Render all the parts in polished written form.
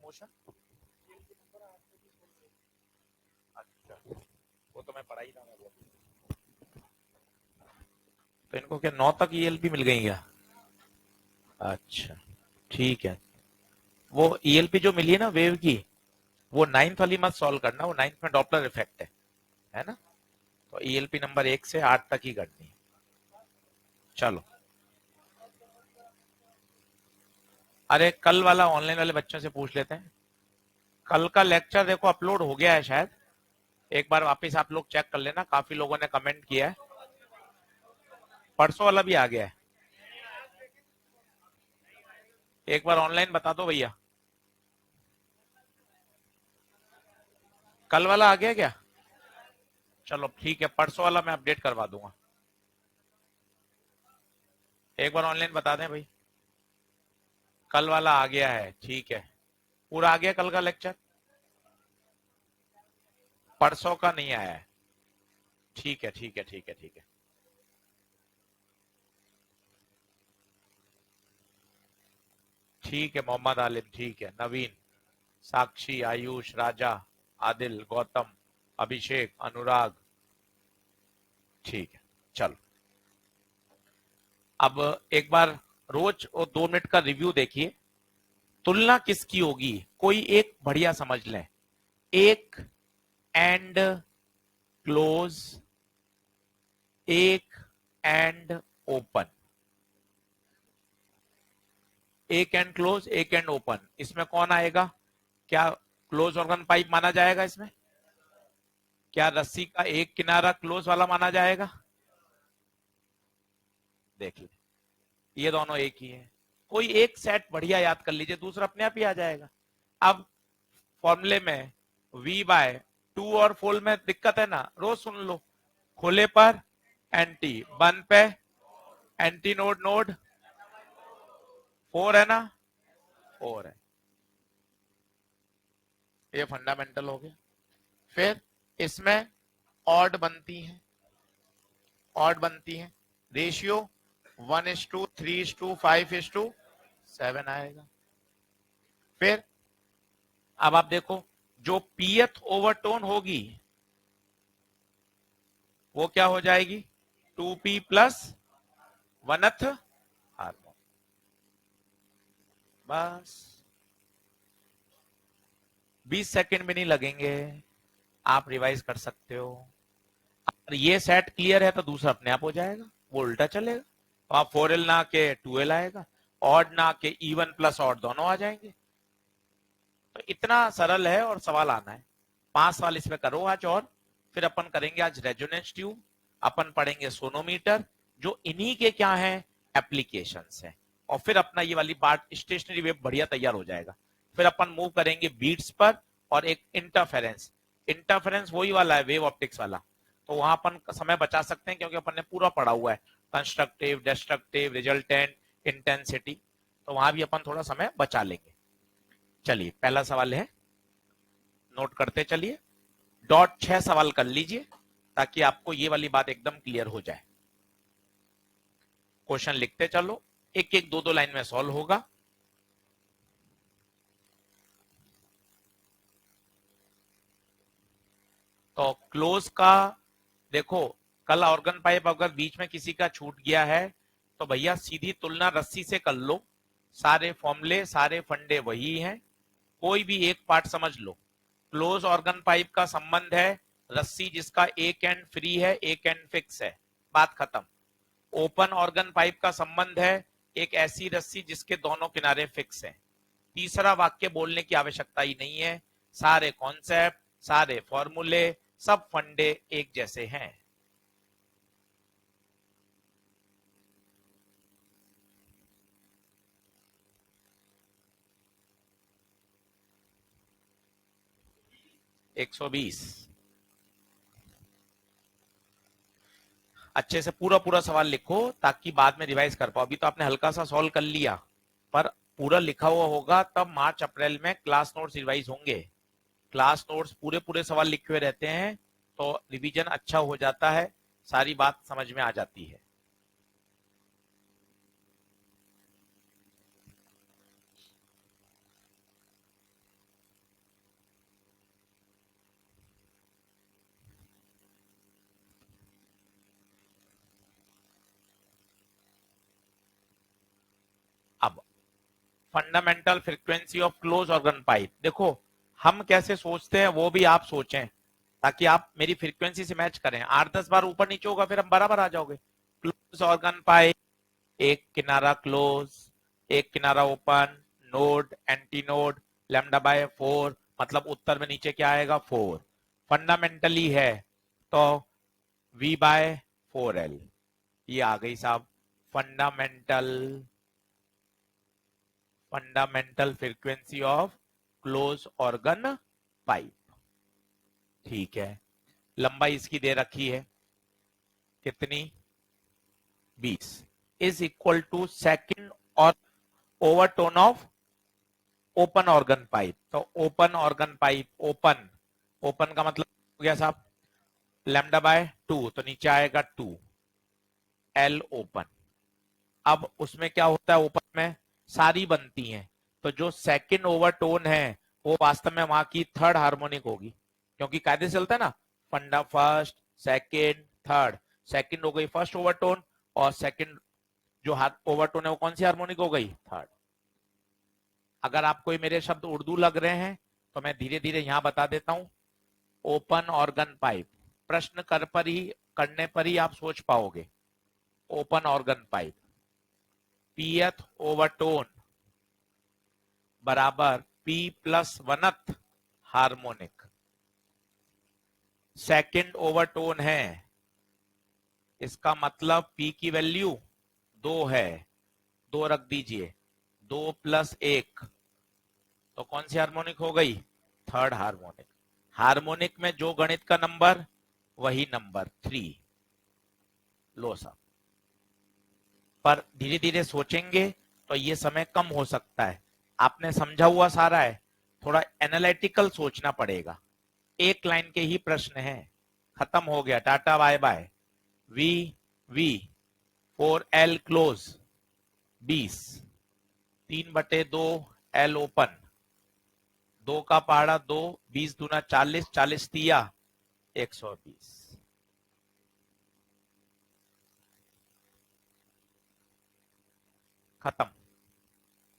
Motion? अच्छा, वो तो मैं पढ़ा ही था मैं वो। तो इनको क्या 9 तक ईएलपी मिल गई क्या? अच्छा, ठीक है। वो ईएलपी जो मिली है ना वेव की, वो 9th वाली मत सॉल्व करना, वो 9th में डॉपलर इफेक्ट है ना? तो ईएलपी नंबर 1 से 8 तक ही करनी है। चलो, अरे कल वाला ऑनलाइन वाले बच्चों से पूछ लेते हैं। कल का लेक्चर देखो अपलोड हो गया है शायद, एक बार वापस आप लोग चेक कर लेना, काफी लोगों ने कमेंट किया है। परसों वाला भी आ गया है, एक बार ऑनलाइन बता दो भैया। कल वाला आ गया क्या? चलो ठीक है, परसों वाला मैं अपडेट करवा दूंगा। एक बार ऑनलाइन बता दें भाई। कल वाला आ गया है, ठीक है। पूरा आ गया कल का लेक्चर, परसों का नहीं आया है। ठीक है ठीक है ठीक है ठीक है। ठीक है मोहम्मद आलिम, ठीक है। नवीन, साक्षी, आयुष, राजा, आदिल, गौतम, अभिषेक, अनुराग, ठीक है। चलो, अब एक बार रोज और 2 मिनट का रिव्यू देखिए। तुलना किसकी होगी, कोई एक बढ़िया समझ लें। एक एंड क्लोज, एक एंड ओपन। एक एंड क्लोज, एक एंड ओपन, इसमें कौन आएगा? क्या क्लोज ऑर्गन पाइप माना जाएगा इसमें? क्या रस्सी का एक किनारा क्लोज वाला माना जाएगा? देख लीजिए, ये दोनों एक ही है। कोई एक सेट बढ़िया याद कर लीजिए, दूसरा अपने आप ही आ जाएगा। अब फॉर्मूले में V बाय 2 और फुल में दिक्कत है ना, रोज सुन लो। खुले पर एंटी, बंद पे एंटी नोड नोड 4 है ना, 4 है। ये फंडामेंटल हो गया। फिर इसमें ऑड बनती है, ऑड बनती है। रेशियो 1:3, 3:5, 7 आएगा। फिर अब आप देखो, जो पीएथ ओवरटोन होगी वो क्या हो जाएगी? 2p plus 1th hormone. बस 20 सेकंड भी नहीं लगेंगे, आप रिवाइज कर सकते हो। अगर ये सेट क्लियर है तो दूसरा अपने आप हो जाएगा, वो उल्टा चलेगा। तो आप 4l ना के 2l आएगा, ऑड ना के इवन प्लस ऑड दोनों आ जाएंगे। तो इतना सरल है और सवाल आना है। 5 सवाल इसमें करो आज, और फिर अपन करेंगे आज रेजोनेंस ट्यूब, अपन पढ़ेंगे सोनोमीटर, जो इन्हीं के क्या है, एप्लीकेशंस है। और फिर अपना ये वाली पार्ट स्टेशनरी वेव बढ़िया तैयार हो जाएगा। फिर अपन मूव करेंगे बीट्स पर, और एक इंटरफेरेंस। इंटरफेरेंस वही वाला है वेव ऑप्टिक्स वाला, तो वहां अपन समय बचा सकते हैं क्योंकि अपन ने पूरा पढ़ा हुआ है, कंस्ट्रक्टिव, डिस्ट्रक्टिव, रिजल्टेंट, इंटेंसिटी। तो वहां भी अपन थोड़ा समय बचा लेंगे। चलिए, पहला सवाल है, नोट करते चलिए। डॉट 6 सवाल कर लीजिए ताकि आपको ये वाली बात एकदम क्लियर हो जाए। क्वेश्चन लिखते चलो, एक एक दो दो लाइन में सॉल्व होगा। तो क्लोज का देखो, कल ऑर्गन पाइप अगर बीच में किसी का छूट गया है तो भैया सीधी तुलना रस्सी से कर लो, सारे फॉर्मूले सारे फंडे वही हैं, कोई भी एक पार्ट समझ लो। क्लोज ऑर्गन पाइप का संबंध है रस्सी जिसका एक एंड फ्री है, एक एंड फिक्स है, बात खत्म। ओपन ऑर्गन पाइप का संबंध है एक ऐसी रस्सी जिसके दोनों किनारे फिक्स हैं। तीसरा वाक्य बोलने की आवश्यकता ही नहीं है, सारे कॉन्सेप्ट सारे फॉर्मूले सब फंडे एक जैसे हैं। एक 120। अच्छे से पूरा पूरा सवाल लिखो ताकि बाद में रिवाइज कर पाओ। अभी तो आपने हल्का सा सॉल्व कर लिया, पर पूरा लिखा हुआ होगा, तब मार्च अप्रैल में क्लास नोट्स रिवाइज होंगे। क्लास नोट्स पूरे पूरे सवाल लिखे हुए रहते हैं, तो रिवीजन अच्छा हो जाता है, सारी बात समझ में आ जाती है। Fundamental frequency of close organ pipe. देखो हम कैसे सोचते हैं वो भी आप सोचें, ताकि आप मेरी फ्रीक्वेंसी से मैच करें। 8-10 बार ऊपर नीचे होगा फिर हम बराबर आ जाओगे। क्लोज ऑर्गन पाइप, एक किनारा क्लोज, एक किनारा open, node anti node, lambda by 4, मतलब उत्तर में नीचे क्या आएगा 4। फंडामेंटली है तो V बाय 4L, ये आ गई साहब fundamental fundamental frequency of close organ pipe. ठीक है, लंबाई इसकी दे रखी है कितनी, 20, इज इक्वल टू सेकंड और overtone of open organ pipe. तो open organ pipe, open, open का मतलब हो गया साहब लैम्डा बाय 2, तो नीचे आएगा 2 L ओपन। अब उसमें क्या होता है, ओपन में सारी बनती हैं, तो जो सेकंड ओवरटोन है वो वास्तव में वहां की थर्ड हार्मोनिक होगी, क्योंकि कायदे से चलता है ना, फंडा फर्स्ट सेकंड थर्ड, सेकंड हो गई फर्स्ट ओवरटोन, और सेकंड जो ओवरटोन है वो कौन सी हार्मोनिक हो गई, थर्ड। अगर आपको मेरे शब्द उर्दू लग रहे हैं तो मैं धीरे धीरे यहां बता देता हूं। ओपन ऑर्गन पाइप, प्रश्न करने पर ही आप सोच पाओगे। ओपन ऑर्गन पाइप, पीएथ ओवरटोन बराबर P plus वनथ harmonic. Second overtone है, इसका मतलब पी की वैल्यू 2 है, 2 रख दीजिए, 2 प्लस 1, तो कौन सी हार्मोनिक हो गई, थर्ड हार्मोनिक। हार्मोनिक में जो गणित का नंबर वही नंबर 3। लो साहब, पर धीरे धीरे सोचेंगे तो ये समय कम हो सकता है। आपने समझा हुआ सारा है, थोड़ा एनालिटिकल सोचना पड़ेगा। एक लाइन के ही प्रश्न हैं, खत्म हो गया, tata bye bye. V V 4L close 20, 3/2 L open, 2 का पहाड़ा 2, 20 दूना 40, 40 तिया 120। खत्म।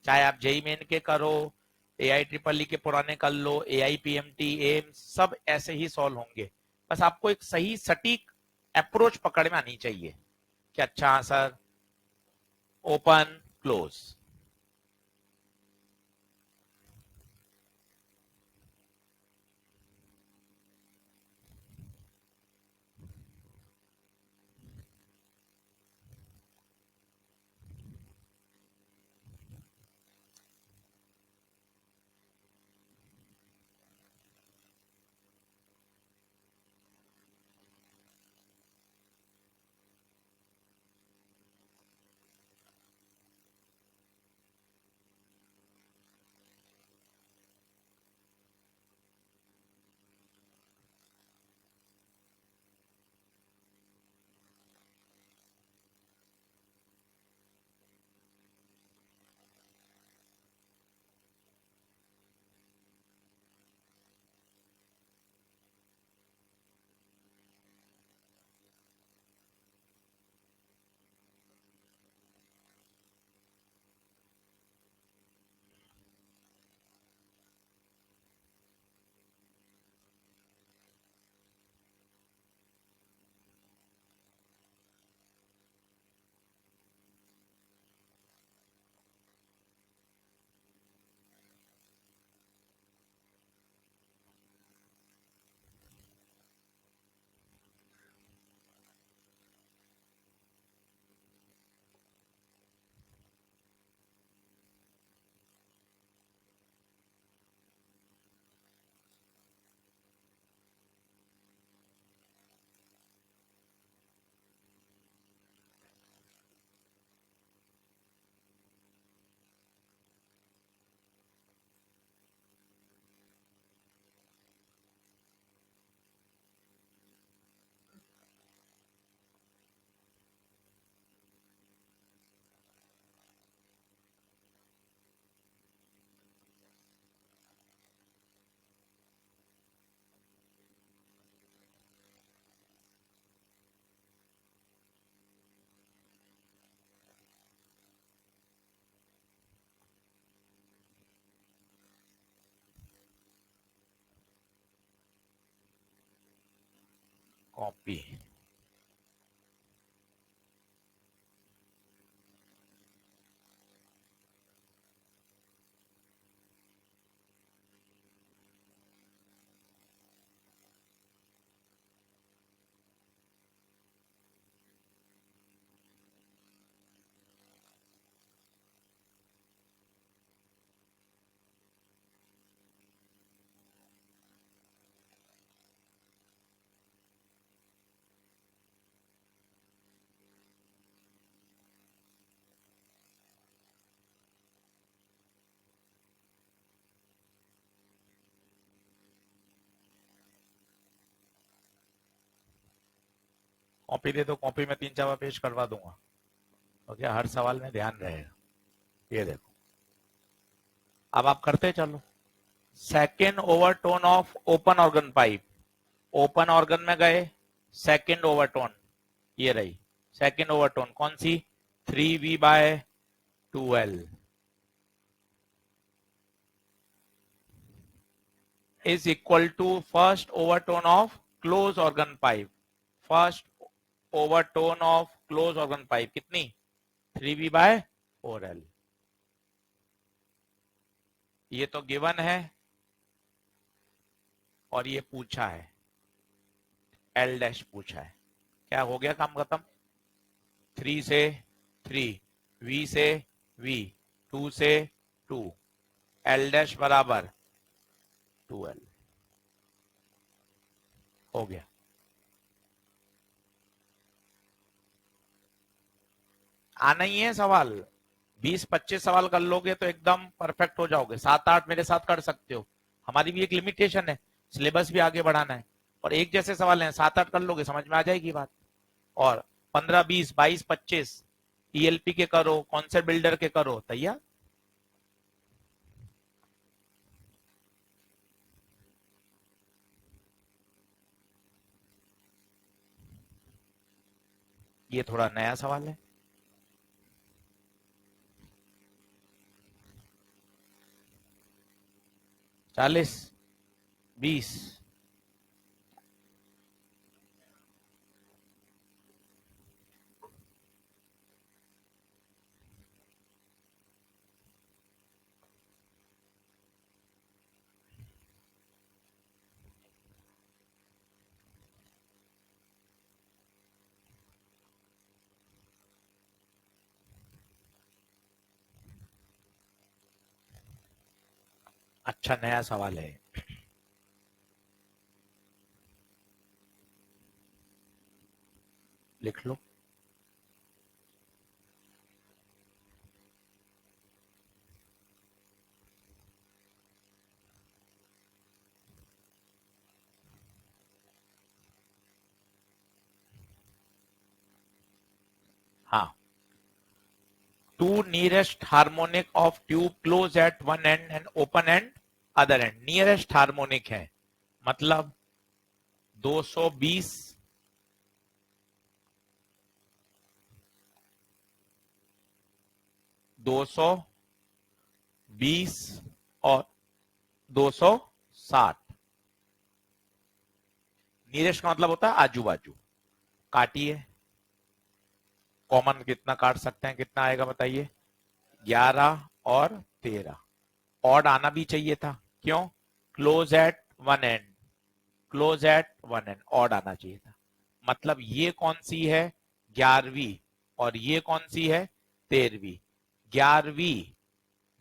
चाहे आप जेई मेन के करो, AI ट्रिपल ई के पुराने कर लो, AI PMT एम्स, सब ऐसे ही सॉल्व होंगे। बस आपको एक सही सटीक अप्रोच पकड़ में आनी चाहिए कि अच्छा answer open close. Copy, copy दे दो, कॉपी में 3-4 बार पेश करवा दूंगा, तो क्या हर सवाल में ध्यान रहेगा। ये देखो, अब आप करते चलो। Second overtone of open organ pipe, open organ में गए, सेकेंड ओवरटोन ये रही, सेकेंड ओवरटोन कौन सी, 3V/2L is equal to first overtone of closed organ pipe, first overtone of closed organ pipe कितनी, 3V/4L। ये तो गिवन है और ये पूछा है, L डैश पूछा है, क्या हो गया काम खत्म। 3 से 3, V से V, 2 से 2, L डैश बराबर 2L, हो गया। आना ही है सवाल, 20-25 सवाल कर लोगे तो एकदम परफेक्ट हो जाओगे। 7-8 मेरे साथ कर सकते हो, हमारी भी एक लिमिटेशन है, सिलेबस भी आगे बढ़ाना है, और एक जैसे सवाल हैं, 7-8 कर लोगे समझ में आ जाएगी बात। और 15, 20, 22, 25 ईएलपी के करो, कॉन्सेप्ट बिल्डर के करो, तैयार। ये थोड़ा नया सवाल है। चालीस, 20, अच्छा नया सवाल है। लिख लो। हाँ, 2 nearest harmonic of tube close at one end and open end other end, nearest harmonic है, मतलब 220, 220 और 260। नियरेस्ट का मतलब होता है आजू बाजू। काटिए, कॉमन कितना काट सकते हैं, कितना आएगा बताइए, 11 और 13। ऑड आना भी चाहिए था, क्यों, close eight one and, close eight one and, odd आना चाहिए था। मतलब ये कौन सी है, 11वीं, और ये कौन सी है, 13वीं। 11वीं,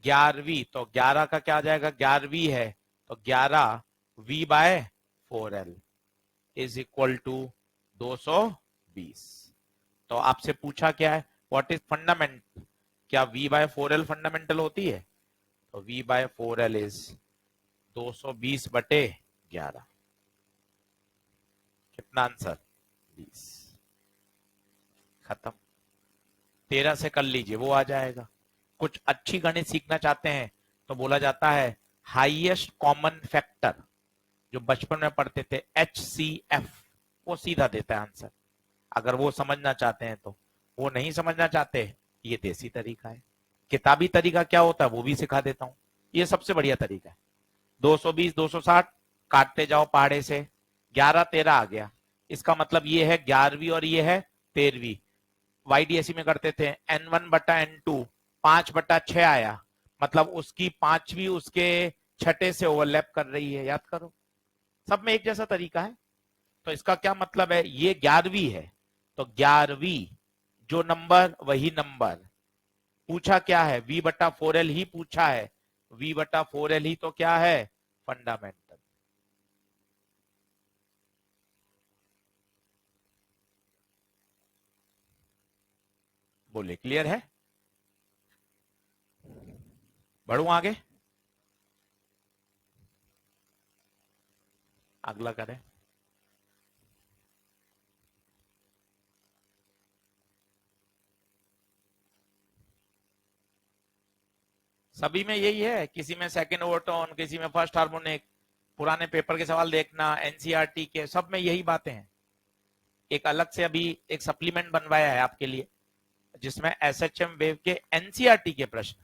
11वीं तो 11 का क्या आ जाएगा, 11वीं है तो 11V/4L इज इक्वल टू 220। तो आपसे पूछा क्या है, व्हाट इज फंडामेंट, क्या V/4L फंडामेंटल होती है, तो V/4L इज 220/11। कितना आंसर, 20। खत्म। 13 से कर लीजिए, वो आ जाएगा। कुछ अच्छी गणित सीखना चाहते हैं तो बोला जाता है हाईएस्ट कॉमन फैक्टर, जो बचपन में पढ़ते थे HCF, वो सीधा देता है आंसर। अगर वो समझना चाहते हैं तो, वो नहीं समझना चाहते, ये देसी तरीका है। किताबी तरीका क्या होता है वो भी सिखा देता हूं, ये सबसे बढ़िया तरीका है। 220, 260 काटते जाओ पहाड़े से, 11, 13 आ गया, इसका मतलब ये है 11वीं और ये है 13वीं। YDSE में करते थे N1 बटा N2 5 बटा 6 आया, मतलब उसकी पांचवी उसके छठे से ओवरलैप कर रही है। याद करो, सब में एक जैसा तरीका है। तो इसका क्या मतलब है, ये 11वीं है तो 11वीं जो नंबर वही नंबर। पूछा क्या है, V बटा 4L ही पूछा है। V बटा 4L ही तो क्या है, फंडामेंटल। बोले क्लियर है? बढ़ू आगे, अगला करें। सभी में यही है, किसी में सेकंड ओवरटोन, किसी में फर्स्ट हार्मोनिक। पुराने पेपर के सवाल देखना, एनसीईआरटी के सब में यही बातें हैं। एक अलग से अभी एक सप्लीमेंट बनवाया है आपके लिए, जिसमें एसएचएम वेव के एनसीईआरटी के प्रश्न,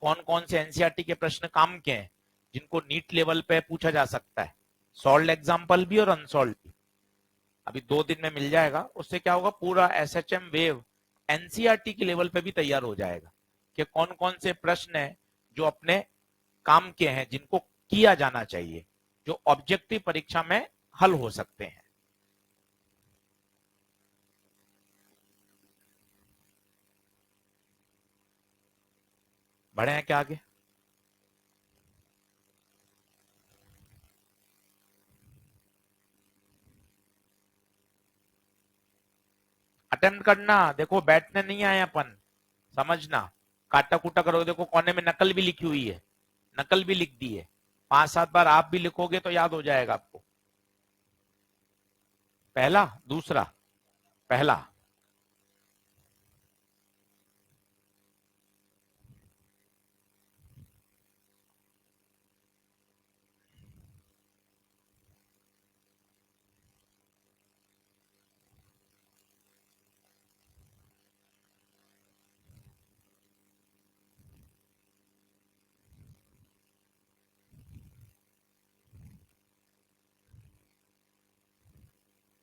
कौन कौन से एनसीईआरटी के प्रश्न काम के हैं, जिनको नीट लेवल पे पूछा जा सकता है, सॉल्व एग्जाम्पल भी और अनसॉल्व भी। अभी 2 दिन में मिल जाएगा। उससे क्या होगा, पूरा एसएचएम वेव एनसीईआरटी के लेवल पे भी तैयार हो जाएगा कि कौन कौन से प्रश्न है जो अपने काम के हैं, जिनको किया जाना चाहिए, जो ऑब्जेक्टिव परीक्षा में हल हो सकते हैं। बढ़े हैं क्या आगे? अटेम्प्ट करना, देखो बैठने नहीं आए अपन, समझना। काटा कुटा करोगे, देखो कोने में नकल भी लिखी हुई है, नकल भी लिख दी है। 5-7 बार आप भी लिखोगे तो याद हो जाएगा आपको। पहला, दूसरा, पहला।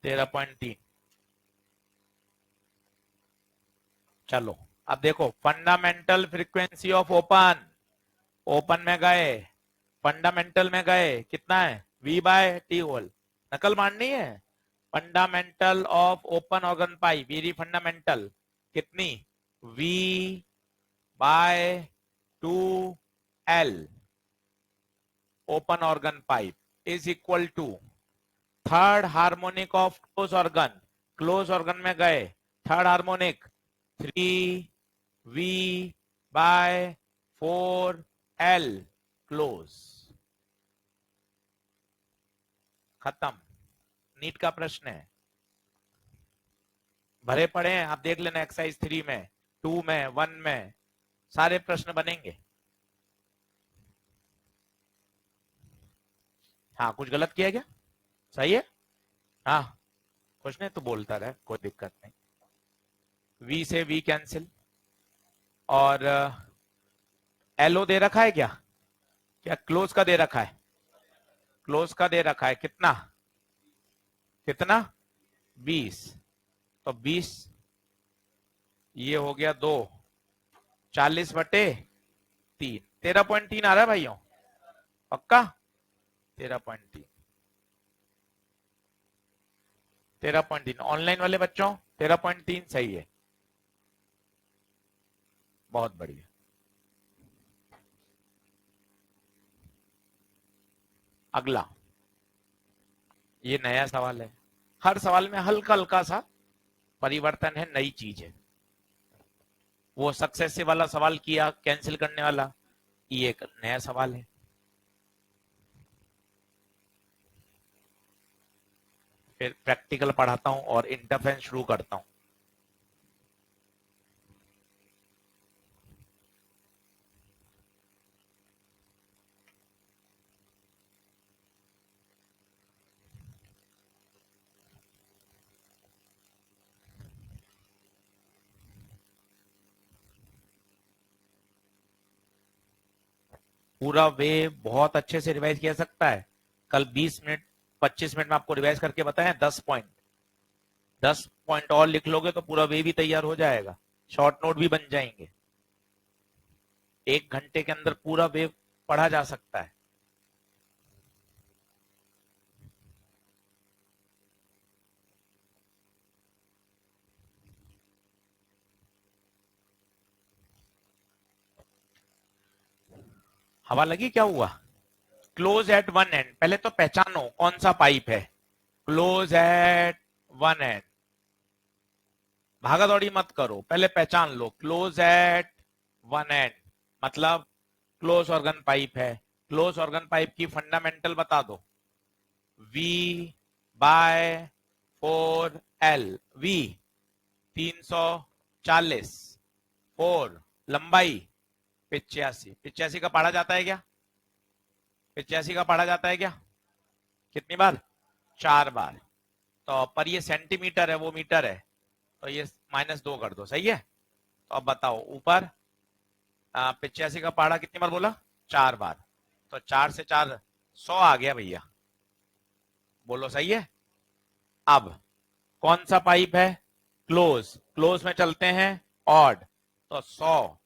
तेरह पॉइंट तीन। चलो अब देखो, fundamental frequency of open, open में गए, फंडामेंटल में गए, कितना है, V बाय टी होल। नकल मारनी है। Fundamental of open organ pipe, very fundamental, कितनी, V by 2L open organ pipe is equal to third harmonic of close organ में गए, third harmonic 3V by 4L close. खत्म। NEET का प्रश्न है, भरे पड़े हैं, आप देख लेना एक्सरसाइज 3 में, 2 में, 1 में, सारे प्रश्न बनेंगे। हाँ, कुछ गलत किया क्या? सही है। हाँ, कुछ नहीं तो बोलता रहे, कोई दिक्कत नहीं। V से V कैंसिल, और LO दे रखा है क्या, क्या क्लोज का दे रखा है, क्लोज का दे रखा है, कितना, कितना, 20। तो 20, ये हो गया 2, 40/3, 13.3 आ रहा है भाइयों, पक्का 13.3, 13.3। ऑनलाइन वाले बच्चों 13.3 सही है, बहुत बढ़िया। अगला, ये नया सवाल है, हर सवाल में हल्का हल्का सा परिवर्तन है, नई चीज है। वो सक्सेसिव वाला सवाल किया, कैंसिल करने वाला, ये एक नया सवाल है। फिर प्रैक्टिकल पढ़ाता हूं और इंटरफेरेंस शुरू करता हूं। पूरा वे बहुत अच्छे से रिवाइज किया सकता है। कल 20 मिनट 25 मिनट में आपको रिवाइज करके बताएं 10 पॉइंट, 10 पॉइंट और लिख लोगे तो पूरा वे भी तैयार हो जाएगा, शॉर्ट नोट भी बन जाएंगे। 1 घंटे के अंदर पूरा वे पढ़ा जा सकता है। हवा लगी, क्या हुआ? क्लोज एट वन एंड, पहले तो पहचानो कौन सा पाइप है। क्लोज एट वन एंड, भागा दौड़ी मत करो, पहले पहचान लो। क्लोज एट वन एंड मतलब क्लोज ऑर्गन पाइप है। क्लोज ऑर्गन पाइप की फंडामेंटल बता दो। V बाय 4L, V 340, 4 लंबाई 85। 85 का पढ़ा जाता है क्या? 85 का पढ़ा जाता है क्या? कितनी बार? 4 बार। तो पर ये सेंटीमीटर है, वो मीटर है, तो ये -2 कर दो, सही है। तो अब बताओ, ऊपर 85 का पहाड़ा कितनी बार बोला? 4 बार। तो 4 से 4 100 आ गया भैया, बोलो सही है। अब कौन सा पाइप है? क्लोज। क्लोज में चलते हैं ऑड, तो 100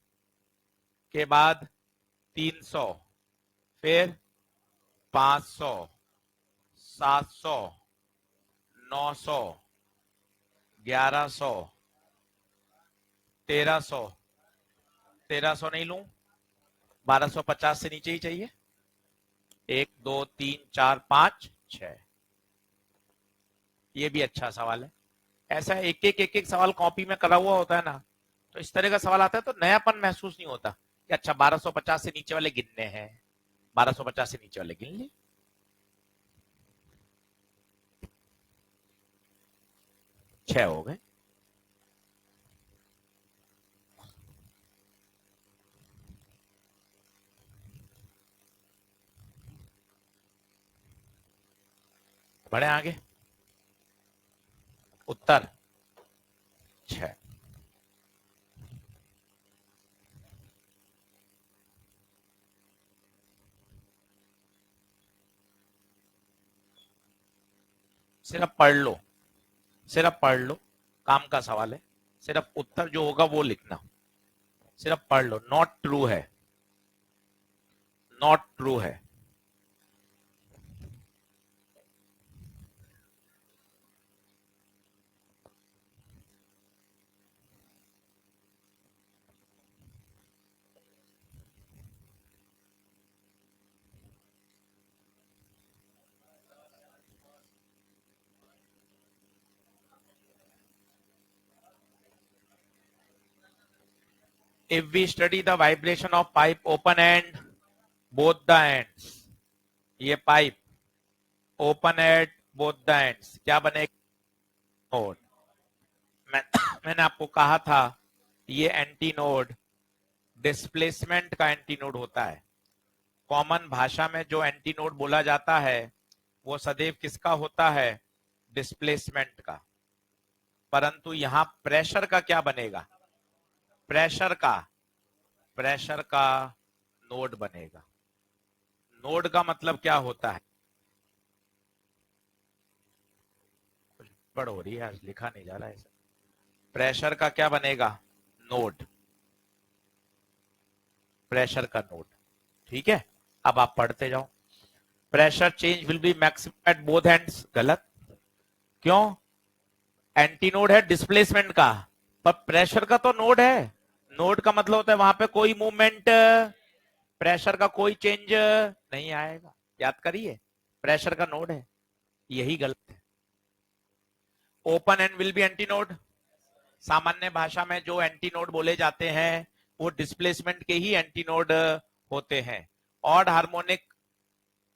के बाद 300, फिर 500, 700, 900, 1100, 1300, 1300 नहीं लूं, 1250 से नीचे ही चाहिए। 1 2 3 4 5 6। ये भी अच्छा सवाल है। ऐसा एक एक सवाल कॉपी में करा हुआ होता है ना, तो इस तरह का सवाल आता है तो नयापन महसूस नहीं होता कि अच्छा 1250 से नीचे वाले गिनने हैं, 1250 से नीचे वाले गिन लिए। छह हो गए। बढ़े आगे। उत्तर 6। सिर्फ पढ़ लो, सिर्फ पढ़ लो, काम का सवाल है। सिर्फ उत्तर जो होगा वो लिखना, सिर्फ पढ़ लो। नॉट ट्रू है, नॉट ट्रू है। If we study the vibration of pipe open end, both the ends, ये pipe open at both the ends, क्या बनेगा? नोड। मैंने आपको कहा था ये एंटी नोड डिस्प्लेसमेंट का एंटी नोड होता है। कॉमन भाषा में जो एंटी नोड बोला जाता है वो सदैव किसका होता है? डिस्प्लेसमेंट का। परंतु यहां प्रेशर का क्या बनेगा? प्रेशर का, प्रेशर का नोड बनेगा। नोड का मतलब क्या होता है? गड़बड़ हो रही है आज, लिखा नहीं जा रहा है। प्रेशर का क्या बनेगा? नोड, प्रेशर का नोड। ठीक है, अब आप पढ़ते जाओ। Pressure change will be maximum at both ends, गलत। क्यों? एंटी नोड है डिस्प्लेसमेंट का, पर प्रेशर का तो नोड है। नोड का मतलब होता है वहां पे कोई मूवमेंट, प्रेशर का कोई चेंज नहीं आएगा। याद करिए, प्रेशर का नोड है, यही गलत है। Open and will be anti node. सामान्य भाषा में जो एंटी नोड बोले जाते हैं वो डिस्प्लेसमेंट के ही एंटी नोड होते हैं। Odd harmonic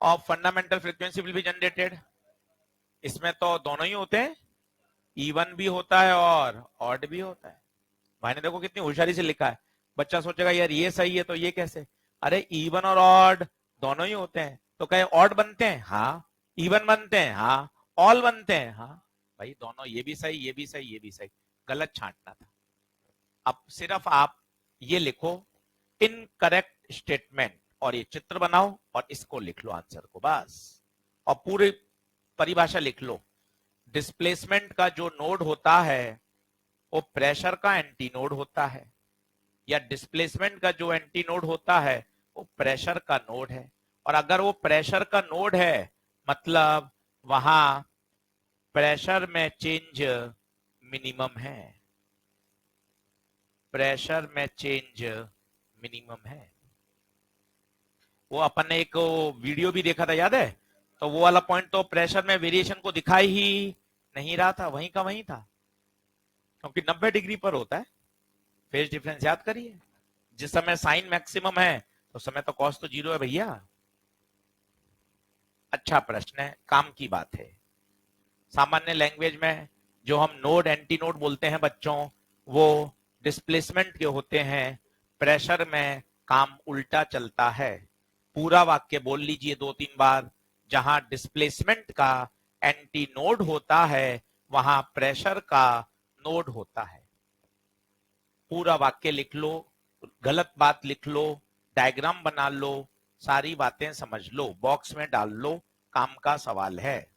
of fundamental frequency will be generated, इसमें तो दोनों ही होते हैं, इवन भी होता है और ऑड भी होता है। भाई ने देखो कितनी होशियारी से लिखा है। बच्चा सोचेगा यार ये सही है तो ये कैसे? अरे इवन और ऑड दोनों ही होते हैं, तो कहे ऑड बनते हैं, हाँ। इवन बनते हैं, हाँ। ऑल बनते हैं, हाँ। भाई दोनों, ये भी सही, ये भी सही, ये भी सही, गलत छांटना था। अब सिर्फ आप ये लिखो इनकरेक्ट स्टेटमेंट और ये चित्र बनाओ और इसको लिख लो आंसर को, बस। और पूरी परिभाषा लिख लो। डिस्प्लेसमेंट का जो नोड होता है वो प्रेशर का एंटी नोड होता है, या डिस्प्लेसमेंट का जो एंटी नोड होता है वो प्रेशर का नोड है। और अगर वो प्रेशर का नोड है मतलब वहां प्रेशर में चेंज मिनिमम है, प्रेशर में चेंज मिनिमम है। वो अपन ने एक वीडियो भी देखा था, याद है? तो वो वाला पॉइंट तो प्रेशर में वेरिएशन को दिखाई ही नहीं रहा था, वहीं का वहीं था, क्योंकि 90 डिग्री पर होता है फेज डिफरेंस। याद करिए, जिस समय साइन मैक्सिमम है तो समय तो कॉस तो जीरो है भैया। अच्छा प्रश्न है, काम की बात है। सामान्य लैंग्वेज में जो हम नोड एंटी नोड बोलते हैं बच्चों, वो डिस्प्लेसमेंट के होते हैं, प्रेशर में काम उल्टा चलता है। पूरा वाक्य बोल लीजिए 2-3 बार। जहां डिस्प्लेसमेंट का एंटी नोड होता है वहां प्रेशर का नोड होता है। पूरा वाक्य लिख लो, गलत बात लिख लो, डायग्राम बना लो, सारी बातें समझ लो, बॉक्स में डाल लो, काम का सवाल है।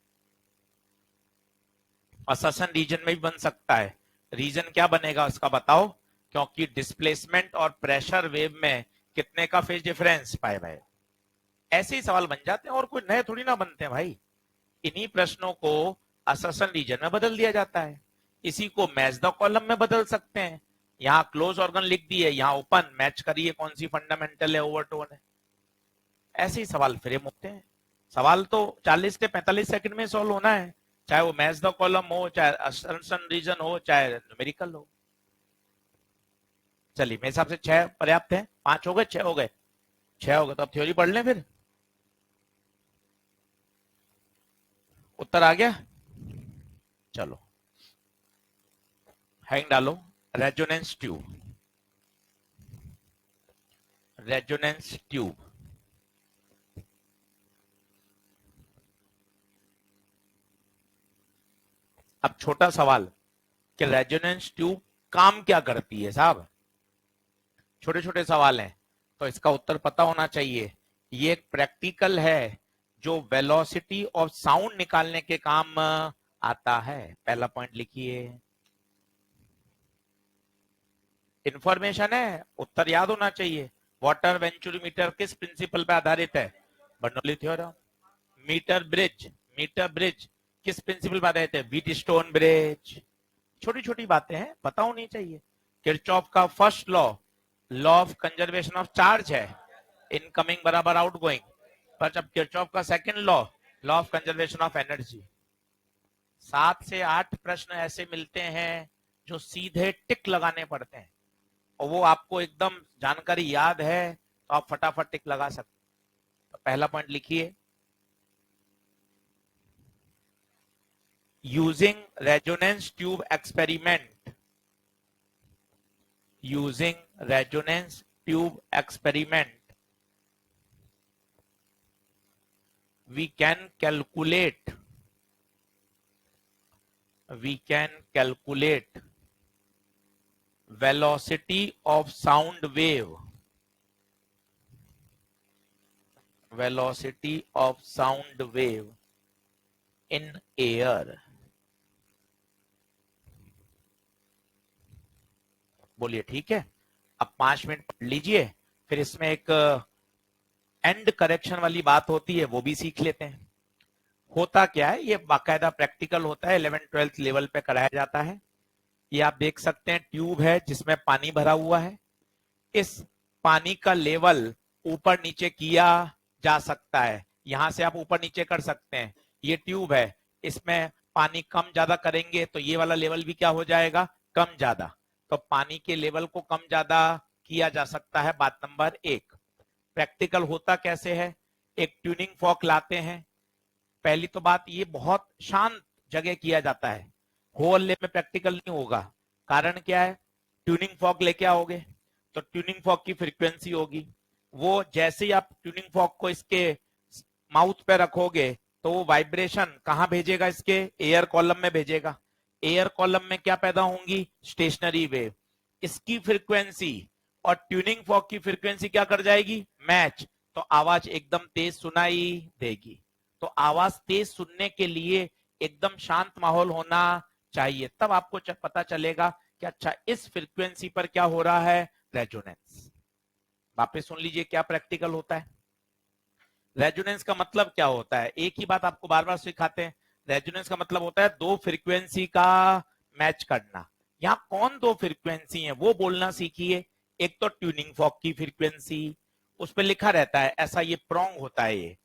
अससन रीजन में भी बन सकता है। रीजन क्या बनेगा उसका बताओ, क्योंकि डिस्प्लेसमेंट और प्रेशर वेव में कितने का फेज डिफरेंस पाए भाई। ऐसे ही सवाल बन जाते हैं और कोई नए थोड़ी ना बनते हैं भाई। इन्हीं प्रश्नों को अससन रीजन में बदल दिया जाता है। इसी को मैच द कॉलम में बदल सकते हैं। यहाँ क्लोज ऑर्गन लिख दिए, यहाँ ओपन, मैच करिए कौन सी फंडामेंटल है, ओवरटोन है। ऐसे ही सवाल फ्रेम होते हैं। सवाल तो 40 से 45 सेकंड में सॉल्व होना है, चाहे वो मैच द कॉलम हो, चाहे अससन रीजन हो, चाहे न्यूमेरिकल हो। चलिए मेरे हिसाब से 6 पर्याप्त है। 5 हो गए, 6 हो गए, 6 हो गए, तो अब थ्योरी पढ़ लें फिर। उत्तर आ गया? चलो हैंग डालो। Resonance tube, resonance tube. अब छोटा सवाल कि रेजोनेंस ट्यूब काम क्या करती है साहब? छोटे छोटे सवाल हैं तो इसका उत्तर पता होना चाहिए। ये एक प्रैक्टिकल है जो वेलोसिटी ऑफ साउंड निकालने के काम आता है। पहला पॉइंट लिखिए। इंफॉर्मेशन है, उत्तर याद होना चाहिए। वाटर वेंचुरीमीटर किस प्रिंसिपल पे आधारित है? Bernoulli theorem. Metre bridge, metre bridge किस प्रिंसिपल पे आधारित है? Wheatstone bridge. छोटी छोटी बातें हैं, पता होनी चाहिए। किरचॉफ का first law, law of conservation of charge है, इनकमिंग बराबर आउटगोइंग। पर जब किरचॉफ का second law, law of conservation of energy. 7 से 8 प्रश्न ऐसे मिलते हैं जो सीधे टिक लगाने पड़ते हैं, और वो आपको एकदम जानकारी याद है तो आप फटाफट टिक लगा सकते। तो पहला पॉइंट लिखिए। Using resonance tube experiment, using resonance tube experiment we can calculate velocity of sound wave, velocity of sound wave in air। बोलिए ठीक है। अब 5 मिनट पढ़ लीजिए, फिर इसमें एक एंड करेक्शन वाली बात होती है, वो भी सीख लेते हैं। होता क्या है, ये बाकायदा प्रैक्टिकल होता है, 11th-12th लेवल पे कराया जाता है। ये आप देख सकते हैं, ट्यूब है जिसमें पानी भरा हुआ है। इस पानी का लेवल ऊपर नीचे किया जा सकता है, यहां से आप ऊपर नीचे कर सकते हैं। ये ट्यूब है, इसमें पानी कम ज्यादा करेंगे तो ये वाला लेवल भी क्या हो जाएगा, कम ज्यादा। तो पानी के लेवल को कम ज्यादा किया जा सकता है, बात नंबर 1। प्रैक्टिकल होता कैसे है, एक ट्यूनिंग फॉर्क लाते हैं। पहली तो बात, ये बहुत शांत जगह किया जाता है, हो हल्ले में प्रैक्टिकल नहीं होगा। कारण क्या है, ट्यूनिंग फॉर्क लेके आओगे तो ट्यूनिंग फॉर्क की फ्रीक्वेंसी होगी, वो जैसे ही आप ट्यूनिंग फॉर्क को इसके माउथ पे रखोगे तो वो वाइब्रेशन कहां भेजेगा, इसके एयर कॉलम में भेजेगा। एयर कॉलम में क्या पैदा होंगी, स्टेशनरी वेव। इसकी फ्रीक्वेंसी और ट्यूनिंग फॉर्क की फ्रीक्वेंसी क्या कर जाएगी, मैच। तो आवाज एकदम तेज सुनाई देगी। तो आवाज तेज सुनने के लिए एकदम शांत माहौल होना चाहिए, तब आपको पता चलेगा कि अच्छा इस फ्रीक्वेंसी पर क्या हो रहा है, रेजोनेंस। वापस सुन लीजिए क्या प्रैक्टिकल होता है। रेजोनेंस का मतलब क्या होता है, एक ही बात आपको बार बार सिखाते हैं। रेजोनेंस का मतलब होता है दो फ्रीक्वेंसी का मैच करना। यहाँ कौन दो फ्रीक्वेंसी है वो बोलना सीखिए। एक तो ट्यूनिंग फॉक की फ्रीक्वेंसी, उस पर लिखा रहता है ऐसा, ये प्रोंग होता है,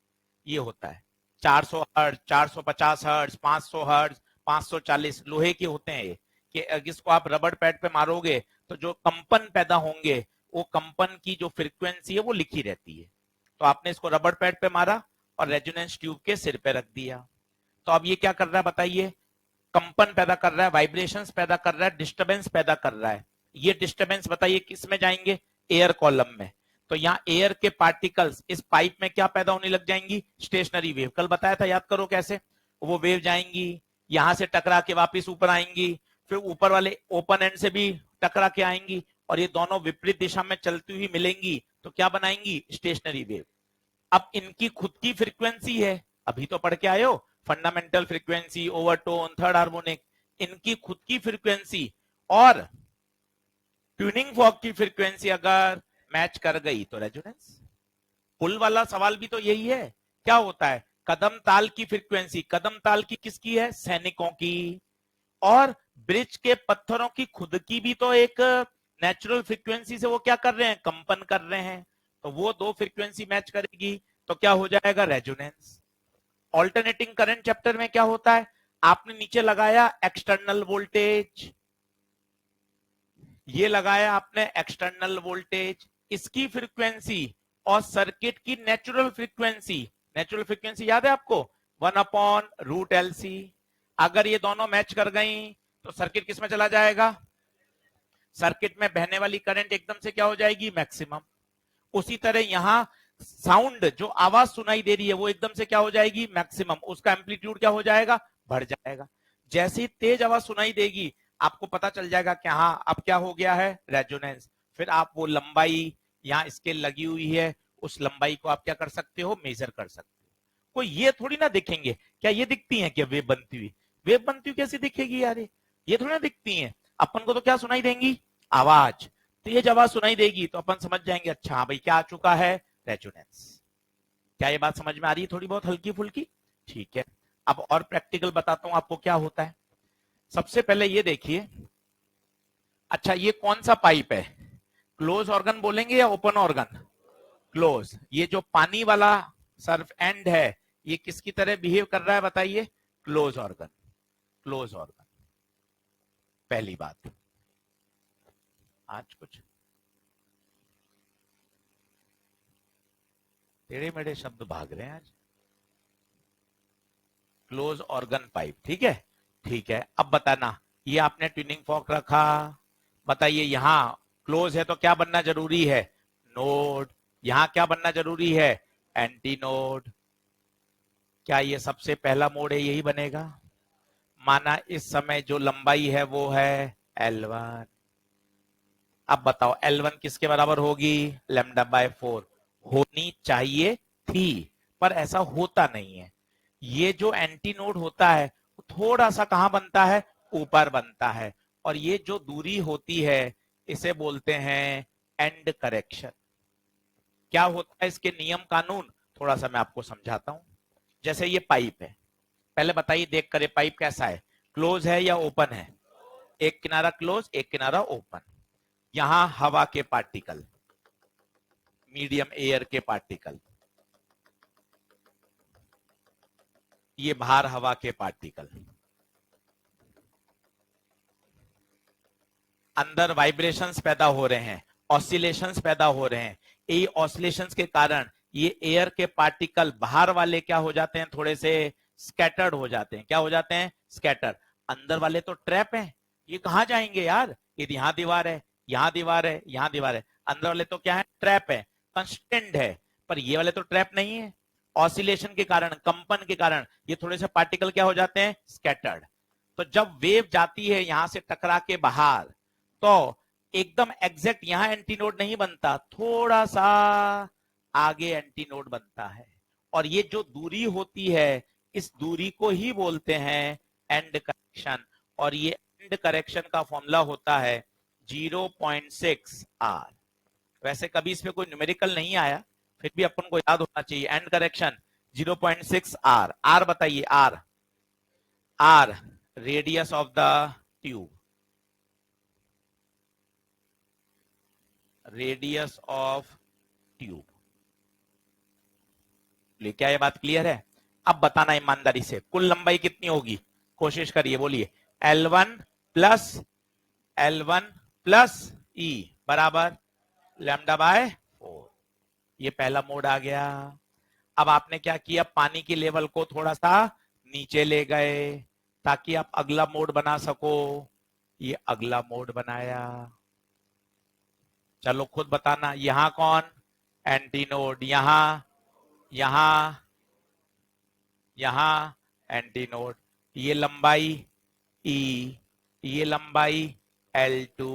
ये होता है 400 हर्ट्ज, 450 हर्ट्ज, 500 हर्ट्ज, 540 लोहे के होते हैं ये, कि इसको आप रबड़ पैड पे मारोगे तो जो कंपन पैदा होंगे, वो कंपन की जो फ्रीक्वेंसी है वो लिखी रहती है। तो आपने इसको रबड़ पैड पे मारा और रेजोनेंस ट्यूब के सिर पे रख दिया, तो अब ये क्या कर रहा है बताइए, कंपन पैदा कर रहा है, वाइब्रेशंस पैदा कर रहा है, डिस्टरबेंस पैदा कर रहा है। ये डिस्टरबेंस बताइए किस में जाएंगे, एयर कॉलम में। तो यहाँ एयर के पार्टिकल्स इस पाइप में क्या पैदा होने लग जाएंगी, स्टेशनरी वेव। कल बताया था, याद करो कैसे, वो वेव जाएंगी, यहां से टकरा के वापिस ऊपर आएंगी, फिर ऊपर वाले ओपन एंड से भी टकरा के आएंगी, और ये दोनों विपरीत दिशा में चलती हुई मिलेंगी तो क्या बनाएंगी, स्टेशनरी वेव। अब इनकी खुद की फ्रीक्वेंसी है, अभी तो पढ़ के आए हो, fundamental frequency, overtone, third harmonic, इनकी खुद की फ्रीक्वेंसी और ट्यूनिंग फॉक की फ्रीक्वेंसी अगर मैच कर गई तो रेजोनेंस। पुल वाला सवाल भी तो यही है, क्या होता है, कदम ताल की फ्रीक्वेंसी, कदम ताल की किसकी है, सैनिकों की, और ब्रिज के पत्थरों की खुद की भी तो एक नेचुरल फ्रीक्वेंसी से वो क्या कर रहे हैं, कंपन कर रहे हैं, तो वो दो फ्रीक्वेंसी मैच करेगी तो क्या हो जाएगा, रेजोनेंस। ऑल्टरनेटिंग करंट चैप्टर में क्या होता है, आपने नीचे लगाया एक्सटर्नल वोल्टेज, ये लगाया आपने एक्सटर्नल वोल्टेज, इसकी फ्रीक्वेंसी और सर्किट की नेचुरल फ्रीक्वेंसी याद है आपको, 1/√LC। अगर ये दोनों मैच कर गई तो सर्किट किस में चला जाएगा, सर्किट में बहने वाली करंट एकदम से क्या हो जाएगी, मैक्सिमम। उसी तरह यहां साउंड, जो आवाज सुनाई दे रही है वो एकदम से क्या हो जाएगी, मैक्सिमम, उसका एम्पलीट्यूड क्या हो जाएगा, बढ़ जाएगा। जैसे ही तेज आवाज सुनाई देगी आपको पता चल जाएगा कि हाँ अब क्या हो गया है, रेजोनेंस। फिर आप वो लंबाई यहाँ स्केल लगी हुई है, उस लंबाई को आप क्या कर सकते हो, मेजर कर सकते हो। कोई ये थोड़ी ना दिखेंगे, क्या ये दिखती है क्या वेव बनती हुई, वेव बनती हुई कैसे दिखेगी यार, ये थोड़ी ना दिखती है। अपन को तो क्या सुनाई देंगी, आवाज, तेज आवाज सुनाई देगी तो अपन समझ जाएंगे अच्छा हाँ भाई क्या आ चुका है, रेजोनेंस। क्या ये बात समझ में आ रही है, थोड़ी बहुत हल्की फुल्की, ठीक है। अब और प्रैक्टिकल बताता हूं आपको क्या होता है। सबसे पहले ये देखिए, अच्छा ये कौन सा पाइप है, क्लोज ऑर्गन बोलेंगे या ओपन ऑर्गन, क्लोज। ये जो पानी वाला सर्फ एंड है ये किसकी तरह बिहेव कर रहा है बताइए, क्लोज ऑर्गन, क्लोज ऑर्गन। पहली बात, आज कुछ टेढ़े मेढ़े शब्द भाग रहे हैं आज। क्लोज ऑर्गन पाइप, ठीक है, ठीक है। अब बताना, ये आपने ट्यूनिंग फॉर्क रखा, बताइए यहां क्लोज है तो क्या बनना जरूरी है, नोड। यहां क्या बनना जरूरी है, एंटी नोड। क्या ये सबसे पहला मोड है, यही बनेगा। माना इस समय जो लंबाई है वो है L1। अब बताओ L1 किसके बराबर होगी, λ/4 होनी चाहिए थी, पर ऐसा होता नहीं है। ये जो एंटी नोड होता है थोड़ा सा कहां बनता है, ऊपर बनता है, और ये जो दूरी होती है इसे बोलते हैं एंड करेक्शन। क्या होता है इसके नियम कानून, थोड़ा सा मैं आपको समझाता हूं। जैसे ये पाइप है, पहले बताइए देख कर पाइप कैसा है, क्लोज है या ओपन है, एक किनारा क्लोज एक किनारा ओपन। यहां हवा के पार्टिकल, मीडियम एयर के पार्टिकल, ये बाहर हवा के पार्टिकल, अंदर वाइब्रेशंस पैदा हो रहे हैं, ऑसिलेशंस पैदा हो रहे हैं। ये ऑसिलेशंस के कारण ये एयर के पार्टिकल बाहर वाले क्या हो जाते हैं, थोड़े से स्कैटर्ड हो जाते हैं। क्या हो जाते हैं, स्कैटर। अंदर वाले तो ट्रैप हैं, ये कहां जाएंगे यार, ये यहां दीवार है, यहां दीवार है, यहां दीवार है। अंदर वाले तो क्या है, ट्रैप है, कंस्टेंट है। पर ये वाले तो ट्रैप नहीं है, ऑसिलेशन के कारण, कंपन के कारण ये थोड़े से पार्टिकल क्या हो जाते हैं, स्कैटर्ड। तो जब वेव जाती है यहां से टकरा के बाहर, तो एकदम एग्जैक्ट यहां एंटीनोड नहीं बनता, थोड़ा सा आगे एंटीनोड बनता है। और ये जो दूरी होती है इस दूरी को ही बोलते हैं एंड करेक्शन, और ये एंड करेक्शन का फॉर्मूला होता है 0.6 आर। वैसे कभी इसमें कोई न्यूमेरिकल नहीं आया, फिर भी अपन को याद होना चाहिए एंड करेक्शन 0.6 आर। आर बताइए, R, R radius of the tube, radius of tube. क्या ये बात क्लियर है? अब बताना ईमानदारी से कुल लंबाई कितनी होगी, कोशिश करिए, बोलिए। L1 प्लस L1 प्लस ई बराबर लैम्डा बाय 4। ये पहला मोड आ गया। अब आपने क्या किया, पानी की लेवल को थोड़ा सा नीचे ले गए ताकि आप अगला मोड बना सको। ये अगला मोड बनाया। चलो खुद बताना, यहां कौन एंटी नोड, यहां एंटी नोड, ये लंबाई ई, ये लंबाई L2।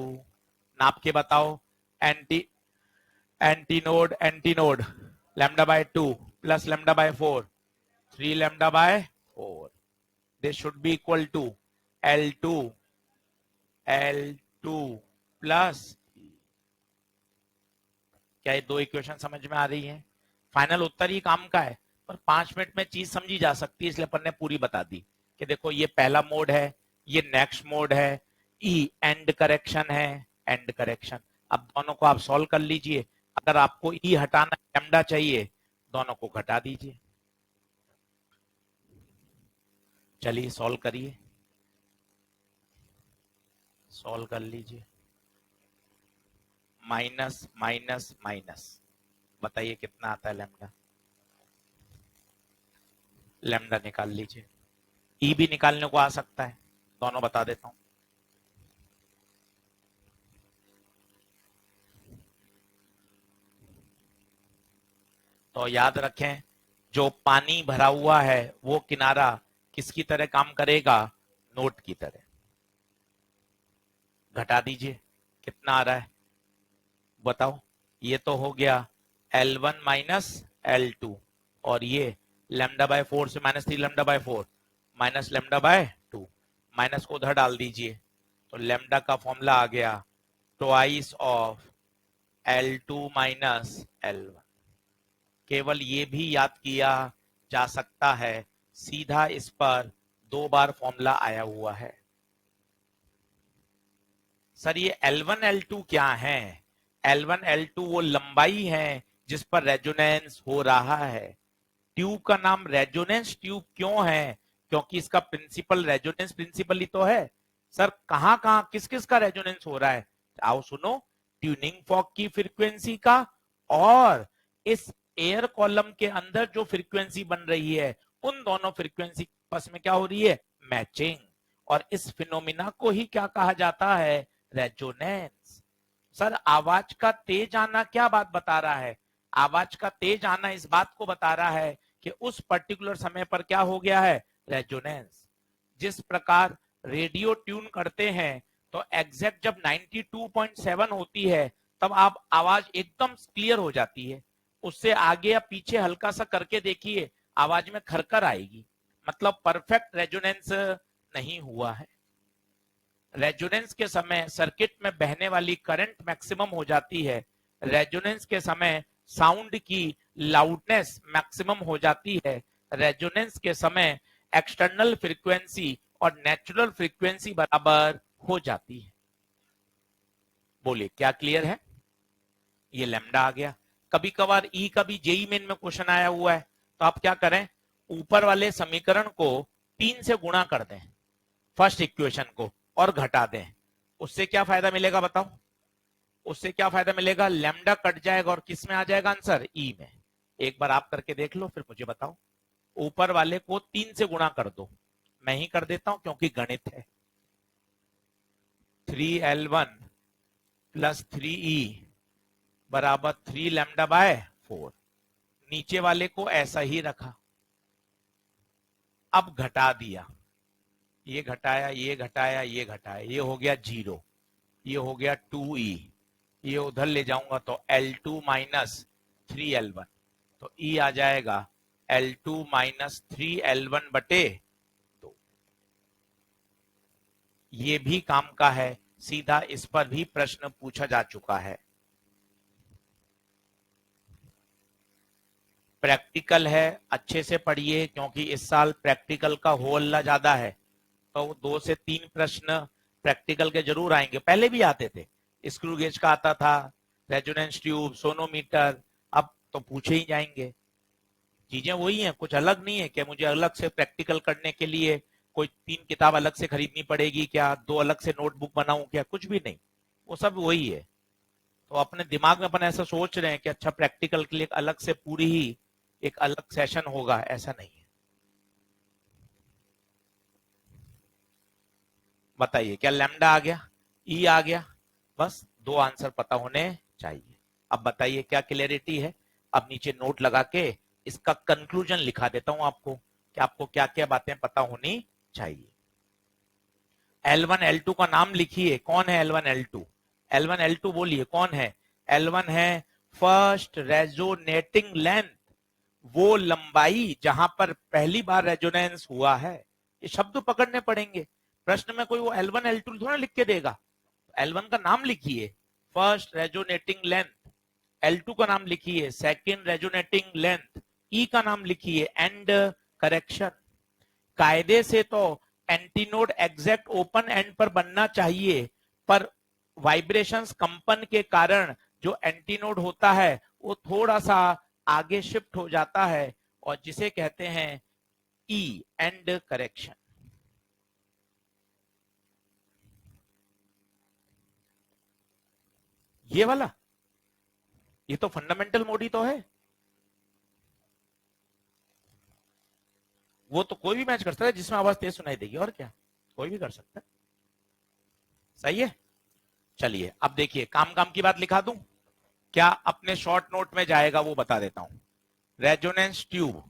नाप के बताओ, antinode lambda by 2 plus lambda by 4, 3 lambda by 4। This should be equal to L2 plus. क्या ये दो इक्वेशन समझ में आ रही है? फाइनल उत्तर ही काम का है, पर 5 मिनट में चीज समझी जा सकती है, इसलिए अपन ने पूरी बता दी कि देखो ये पहला मोड है, ये नेक्स्ट मोड है, ई एंड करेक्शन है, एंड करेक्शन। अब दोनों को आप सॉल्व कर लीजिए। अगर आपको ई हटाना लैम्डा चाहिए, दोनों को घटा दीजिए। चलिए सॉल्व करिए, सॉल्व कर लीजिए। माइनस माइनस माइनस, बताइए कितना आता है लैम्डा। लैम्डा निकाल लीजिए, ई भी निकालने को आ सकता है, दोनों बता देता हूं। तो याद रखें, जो पानी भरा हुआ है वो किनारा किसकी तरह काम करेगा, नोट की तरह। घटा दीजिए, कितना आ रहा है बताओ। ये तो हो गया L1 माइनस L2, और ये लैम्डा बाय 4 से minus 3 lambda by 4 minus lambda by 2, minus को उधर डाल दीजिए, तो लैम्डा का फॉर्मूला आ गया twice of L2 minus L1। केवल ये भी याद किया जा सकता है, सीधा इस पर 2 बार फॉर्मूला आया हुआ है। सर ये L1 L2 क्या है? L1 L2 वो लंबाई है जिस पर रेजोनेंस हो रहा है। ट्यूब का नाम रेजोनेंस ट्यूब क्यों है? क्योंकि इसका प्रिंसिपल रेजोनेंस प्रिंसिपल ही तो है। सर कहां कहां किस किस का रेजोनेंस हो रहा है? आओ सुनो, ट्यूनिंग फॉर्क की फ्रीक्वेंसी का, और इस एयर कॉलम के अंदर जो फ्रीक्वेंसी बन रही है, उन दोनों फ्रीक्वेंसी आपस में क्या हो रही है, मैचिंग। और इस फिनोमिना को ही क्या कहा जाता है, रेजोनेंस। सर आवाज का तेज आना क्या बात बता रहा है? आवाज का तेज आना इस बात को बता रहा है कि उस पर्टिकुलर समय पर क्या हो गया है, रेजोनेंस। जिस प्रकार रेडियो ट्यून करते हैं तो एग्जैक्ट जब 92.7 होती है तब आप आवाज एकदम क्लियर हो जाती है। उससे आगे या पीछे हल्का सा करके देखिए, आवाज में खरखर आएगी, मतलब परफेक्ट रेजोनेंस नहीं हुआ है। रेजोनेंस के समय सर्किट में बहने वाली करंट मैक्सिमम हो जाती है। रेजोनेंस के समय साउंड की लाउडनेस मैक्सिमम हो जाती है। रेजोनेंस के समय एक्सटर्नल फ्रीक्वेंसी और नेचुरल फ्रीक्वेंसी बराबर हो जाती है। बोलिए क्या क्लियर है? ये लैम्डा आ गया। कभी कभार ई का भी जेई मेन में क्वेश्चन आया हुआ है, तो आप क्या करें, ऊपर वाले समीकरण को 3 से गुणा कर दें, फर्स्ट इक्वेशन को, और घटा दें। उससे क्या फायदा मिलेगा बताओ? उससे क्या फायदा मिलेगा, लैम्डा कट जाएगा और किस में आ जाएगा आंसर, ई में। एक बार आप करके देख लो फिर मुझे बताओ। ऊपर वाले को 3 से गुणा कर दो, मैं ही कर देता हूं क्योंकि गणित है। 3L1 प्लस 3E बराबर 3 लैम्डा बाय 4। नीचे वाले को ऐसा ही रखा, अब घटा दिया, ये घटाया, ये घटाया, ये घटाया, ये हो गया 0, ये हो गया 2E, ये उधर ले जाऊंगा तो L2 माइनस 3L1, तो E आ जाएगा L2 माइनस 3 L1 बटे 2। ये भी काम का है, सीधा इस पर भी प्रश्न पूछा जा चुका है। प्रैक्टिकल है, अच्छे से पढ़िए क्योंकि इस साल प्रैक्टिकल का हो हल्ला ज्यादा है। तो 2 से 3 प्रश्न प्रैक्टिकल के जरूर आएंगे, पहले भी आते थे। स्क्रू गेज का आता था, रेजोनेंस ट्यूब, सोनोमीटर, अब तो पूछे ही जाएंगे। चीजें वही हैं, कुछ अलग नहीं है। क्या मुझे अलग से प्रैक्टिकल करने के लिए कोई 3 किताब अलग से खरीदनी पड़ेगी क्या? 2 अलग से नोटबुक बनाऊं क्या? कुछ भी नहीं, वो सब वही है। तो अपने दिमाग में अपन ऐसा सोच रहे हैं कि अच्छा प्रैक्टिकल के लिए एक अलग से पूरी ही एक अलग सेशन होगा, ऐसा नहीं है। बताइए, क्या लैम्डा आ गया, ई आ गया? बस 2 आंसर पता होने चाहिए। अब बताइए क्या क्लियरिटी है? अब नीचे नोट लगा के इसका कंक्लूजन लिखा देता हूं आपको कि आपको क्या क्या बातें पता होनी चाहिए। L1 L2 का नाम लिखिए, कौन है L1 L2? L1 L2 बोलिए, कौन है? L1 है फर्स्ट रेजोनेटिंग लेंथ, वो लंबाई जहां पर पहली बार रेजोनेंस हुआ है। ये शब्द पकड़ने पड़ेंगे। प्रश्न में कोई वो L1 L2 थोड़ा लिख के देगा। L1 का नाम लिखिए, फर्स्ट रेजोनेटिंग लेंथ। L2 का नाम लिखिए, सेकेंड रेजोनेटिंग लेंथ। E का नाम लिखिए, एंड करेक्शन। कायदे से तो एंटीनोड एग्जैक्ट ओपन एंड पर बनना चाहिए, पर वाइब्रेशंस, कंपन के कारण जो एंटीनोड होता है वो थोड़ा सा आगे शिफ्ट हो जाता है, और जिसे कहते हैं ई, एंड करेक्शन। ये वाला, ये तो फंडामेंटल मोड ही तो है। वो तो कोई भी मैच कर सकता है जिसमें आवाज तेज सुनाई देगी, और क्या, कोई भी कर सकता है। सही है। चलिए अब देखिए, काम काम की बात लिखा दूं, क्या अपने शॉर्ट नोट में जाएगा वो बता देता हूं। रेजोनेंस ट्यूब,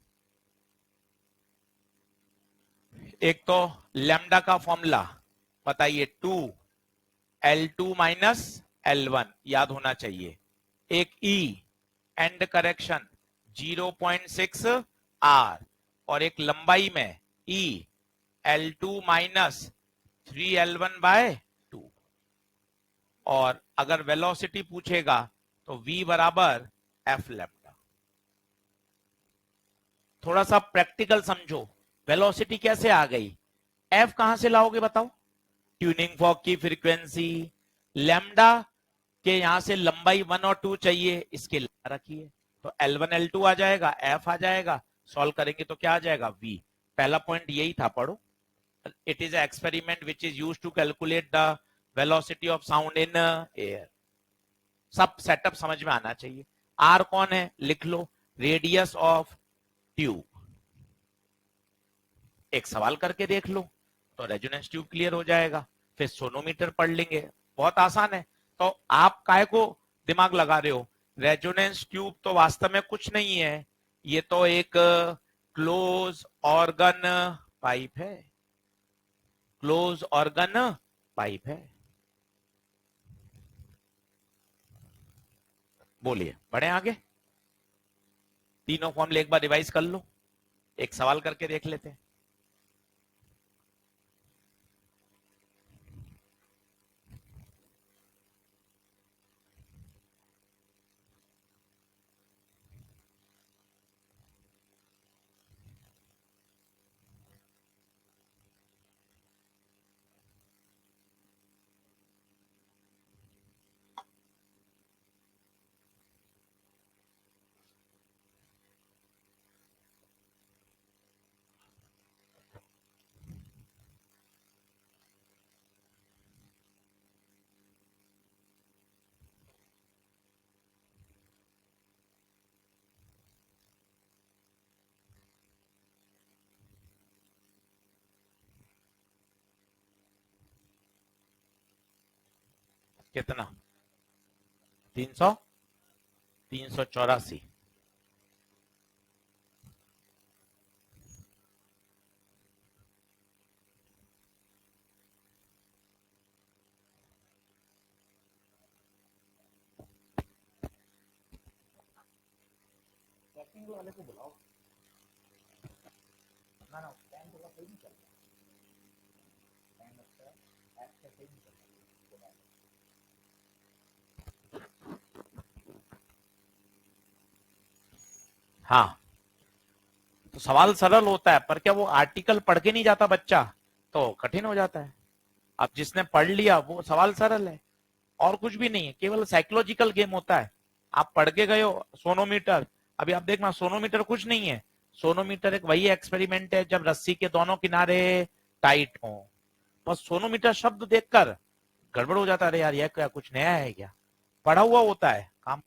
एक तो लैम्डा का फॉर्मूला बताइए, 2 L2 माइनस L1 याद होना चाहिए। एक ई, एंड करेक्शन 0.6 R, और एक लंबाई में ई, L2 माइनस 3 L1/2। और अगर वेलोसिटी पूछेगा तो v बराबर एफ लैम्डा। थोड़ा सा प्रैक्टिकल समझो, वेलोसिटी कैसे आ गई? एफ कहां से लाओगे बताओ? ट्यूनिंग फॉर्क की फ्रीक्वेंसी, लैम्डा के यहां से लंबाई 1 और 2 चाहिए, इसके लिए रखिए, तो L1 L2 आ जाएगा, एफ आ जाएगा। सॉल्व करेंगे तो क्या आ जाएगा? v। पहला पॉइंट यही था, पढ़ो। It is experiment which is use to calculate the velocity of sound in air. सब सेटअप समझ में आना चाहिए। आर कौन है? लिख लो, रेडियस ऑफ ट्यूब। एक सवाल करके देख लो तो रेजोनेंस ट्यूब क्लियर हो जाएगा। फिर सोनोमीटर पढ़ लेंगे, बहुत आसान है। तो आप काहे को दिमाग लगा रहे हो? रेजोनेंस ट्यूब तो वास्तव में कुछ नहीं है, ये तो एक क्लोज ऑर्गन पाइप है। क्लोज ऑर्गन पाइप है। बोलिए, बढ़े आगे। तीनों फॉर्मूले एक बार रिवाइज कर लो, एक सवाल करके देख लेते हैं। कितना? 300, 384। वाले को बुलाओ। हाँ, तो सवाल सरल होता है, पर क्या वो आर्टिकल पढ़ के नहीं जाता बच्चा तो कठिन हो जाता है। अब जिसने पढ़ लिया वो सवाल सरल है, और कुछ भी नहीं है, केवल साइकोलॉजिकल गेम होता है। आप पढ़ के गए हो सोनोमीटर, अभी आप देखना सोनोमीटर कुछ नहीं है। सोनोमीटर एक वही एक्सपेरिमेंट है जब रस्सी के दोनों किनारे टाइट हो। बस सोनोमीटर शब्द देखकर गड़बड़ हो जाता है, अरे यार यह क्या कुछ नया है क्या, पढ़ा हुआ होता है काम।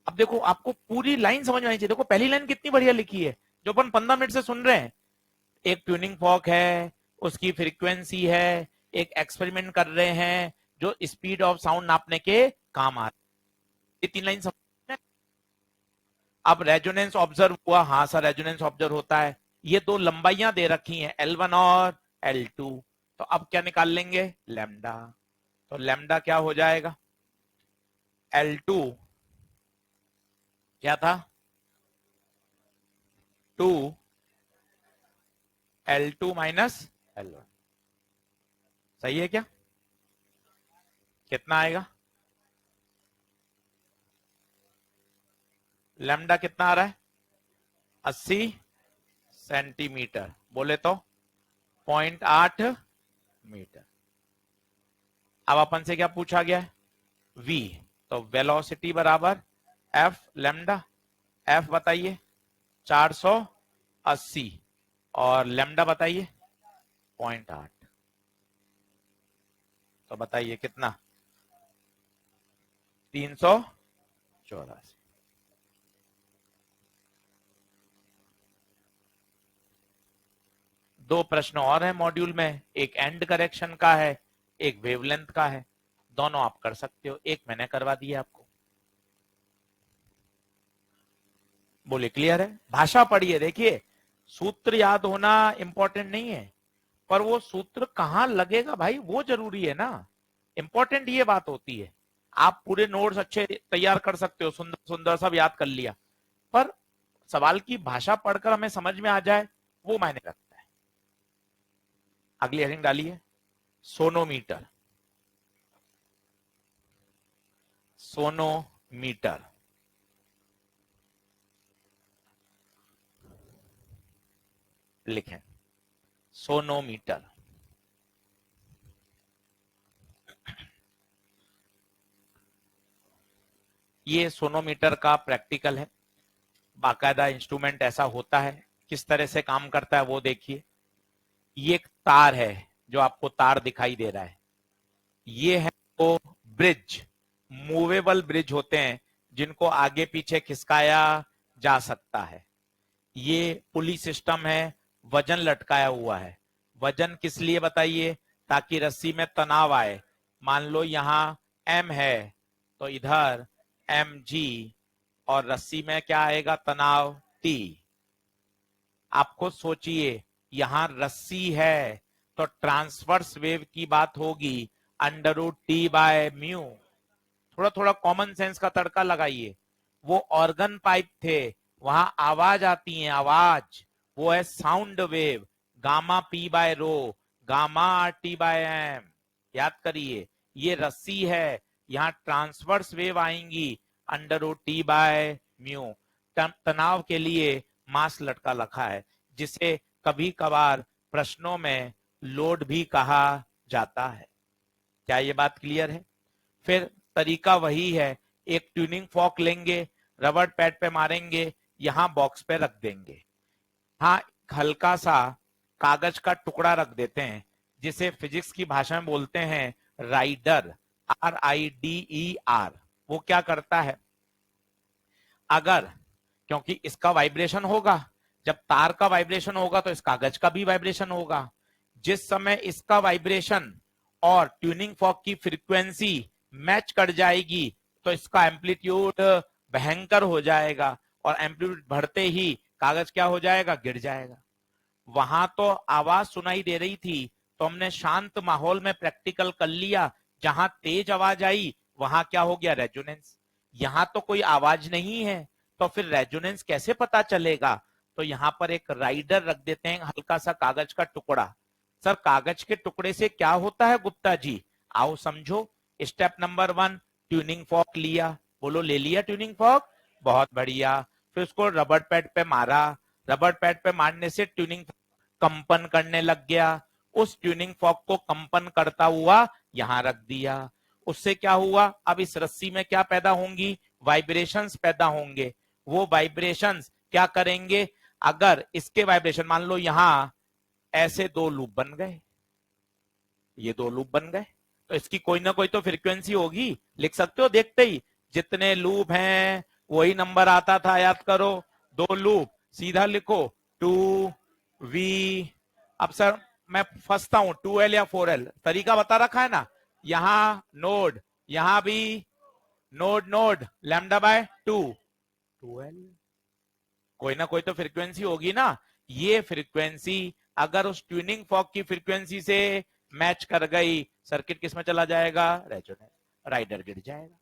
अब देखो आपको पूरी लाइन समझ में आनी चाहिए। देखो पहली लाइन कितनी बढ़िया लिखी है जो अपन 15 मिनट से सुन रहे हैं। एक ट्यूनिंग फॉर्क है, उसकी फ्रीक्वेंसी है, एक एक्सपेरिमेंट कर रहे हैं जो स्पीड ऑफ साउंड नापने के काम आ रहे हैं। ये 3 लाइन समझ में। अब रेजोनेंस ऑब्जर्व हुआ, हाँ सर रेजोनेंस ऑब्जर्व होता है। ये दो लंबाइयां दे रखी हैं L1 और L2, तो अब क्या निकाल लेंगे, लैम्डा। तो लैम्डा क्या हो जाएगा, L2 क्या था, 2 L2 माइनस L1। सही है क्या, कितना आएगा, लैम्डा कितना आ रहा है, 80 सेंटीमीटर, बोले तो 0.8 मीटर। अब अपन से क्या पूछा गया है, v, तो वेलोसिटी बराबर f लैम्डा। f बताइए 480 और लैम्डा बताइए 0.8, तो बताइए कितना, 384। दो प्रश्न और है मॉड्यूल में, एक एंड करेक्शन का है, एक वेवलेंथ का है। दोनों आप कर सकते हो, एक मैंने करवा दिया आपको। बोले क्लियर है, भाषा पढ़िए। देखिए सूत्र याद होना इंपॉर्टेंट नहीं है, पर वो सूत्र कहां लगेगा भाई वो जरूरी है ना। इंपॉर्टेंट ये बात होती है। आप पूरे नोट्स अच्छे तैयार कर सकते हो, सुंदर सुंदर सब याद कर लिया, पर सवाल की भाषा पढ़कर हमें समझ में आ जाए वो मायने रखता है। अगली हेडिंग डालिए, सोनोमीटर। सोनोमीटर लिखें, सोनोमीटर। ये सोनोमीटर का प्रैक्टिकल है, बाकायदा इंस्ट्रूमेंट ऐसा होता है। किस तरह से काम करता है वो देखिए। ये एक तार है, जो आपको तार दिखाई दे रहा है, ये है वो ब्रिज, मूवेबल ब्रिज होते हैं जिनको आगे पीछे खिसकाया जा सकता है। ये पुली सिस्टम है, वजन लटकाया हुआ है। वजन किस लिए बताइए, ताकि रस्सी में तनाव आए। मान लो यहां M है, तो इधर mg, और रस्सी में क्या आएगा, तनाव T। आपको सोचिए यहां रस्सी है तो ट्रांसवर्स वेव की बात होगी, √T/μ। थोड़ा थोड़ा कॉमन सेंस का तड़का लगाइए। वो ऑर्गन पाइप थे, वहां आवाज आती है, आवाज, वो है साउंड वेव, γ/p/ρ, γ/RT/m। याद करिए, ये रस्सी है, यहाँ ट्रांसवर्स वेव आएंगी, √T/μ। तनाव के लिए मास लटका रखा है, जिसे कभी कभार प्रश्नों में लोड भी कहा जाता है। क्या ये बात क्लियर है। फिर तरीका वही है, एक ट्यूनिंग फॉर्क लेंगे, रबर पैड पे मारेंगे, यहां बॉक्स पे रख देंगे। हाँ, हल्का सा कागज का टुकड़ा रख देते हैं, जिसे फिजिक्स की भाषा में बोलते हैं राइडर, RIDER। वो क्या करता है, अगर, क्योंकि इसका वाइब्रेशन होगा, जब तार का वाइब्रेशन होगा तो इस कागज का भी वाइब्रेशन होगा। जिस समय इसका वाइब्रेशन और ट्यूनिंग फॉर्क की फ्रीक्वेंसी मैच कर जाएगी तो इसका एम्पलीट्यूड भयंकर हो जाएगा, और एम्पलीट्यूड बढ़ते ही कागज क्या हो जाएगा, गिर जाएगा। वहां तो आवाज सुनाई दे रही थी, तो हमने शांत माहौल में प्रैक्टिकल कर लिया। जहां तेज आवाज आई वहां क्या हो गया, रेजोनेंस। यहां तो कोई आवाज नहीं है, तो फिर रेजोनेंस कैसे पता चलेगा। तो यहाँ पर एक राइडर रख देते हैं, हल्का सा कागज का टुकड़ा। सर कागज के टुकड़े से क्या होता है गुप्ता जी, आओ समझो। स्टेप नंबर 1, ट्यूनिंग फॉर्क लिया, बोलो ले लिया ट्यूनिंग फॉर्क, बहुत बढ़िया। फिर उसको रबर पैड पे मारा, रबर पैड पे मारने से ट्यूनिंग कंपन करने लग गया। उस ट्यूनिंग फॉर्क को कंपन करता हुआ यहां रख दिया। उससे क्या हुआ, अब इस रस्सी में क्या पैदा होंगी, वाइब्रेशंस पैदा होंगे। वो वाइब्रेशंस क्या करेंगे, अगर इसके वाइब्रेशन मान लो यहां ऐसे 2 लूप बन गए, ये 2 लूप बन गए, तो इसकी कोई ना कोई तो फ्रीक्वेंसी होगी, लिख सकते हो देखते ही। जितने लूप हैं वही नंबर आता था, याद करो। 2 लूप सीधा लिखो 2v। अब सर मैं फंसता हूं, 2l या 4l, तरीका बता रखा है ना। यहां नोड, यहां भी node node, lambda bye 2l, कोई ना कोई तो फ्रीक्वेंसी होगी ना। ये फ्रीक्वेंसी अगर उस ट्यूनिंग फॉर्क की फ्रीक्वेंसी से मैच कर गई, सर्किट किस में चला जाएगा, रेजोनेंस, राइडर गिर जाएगा।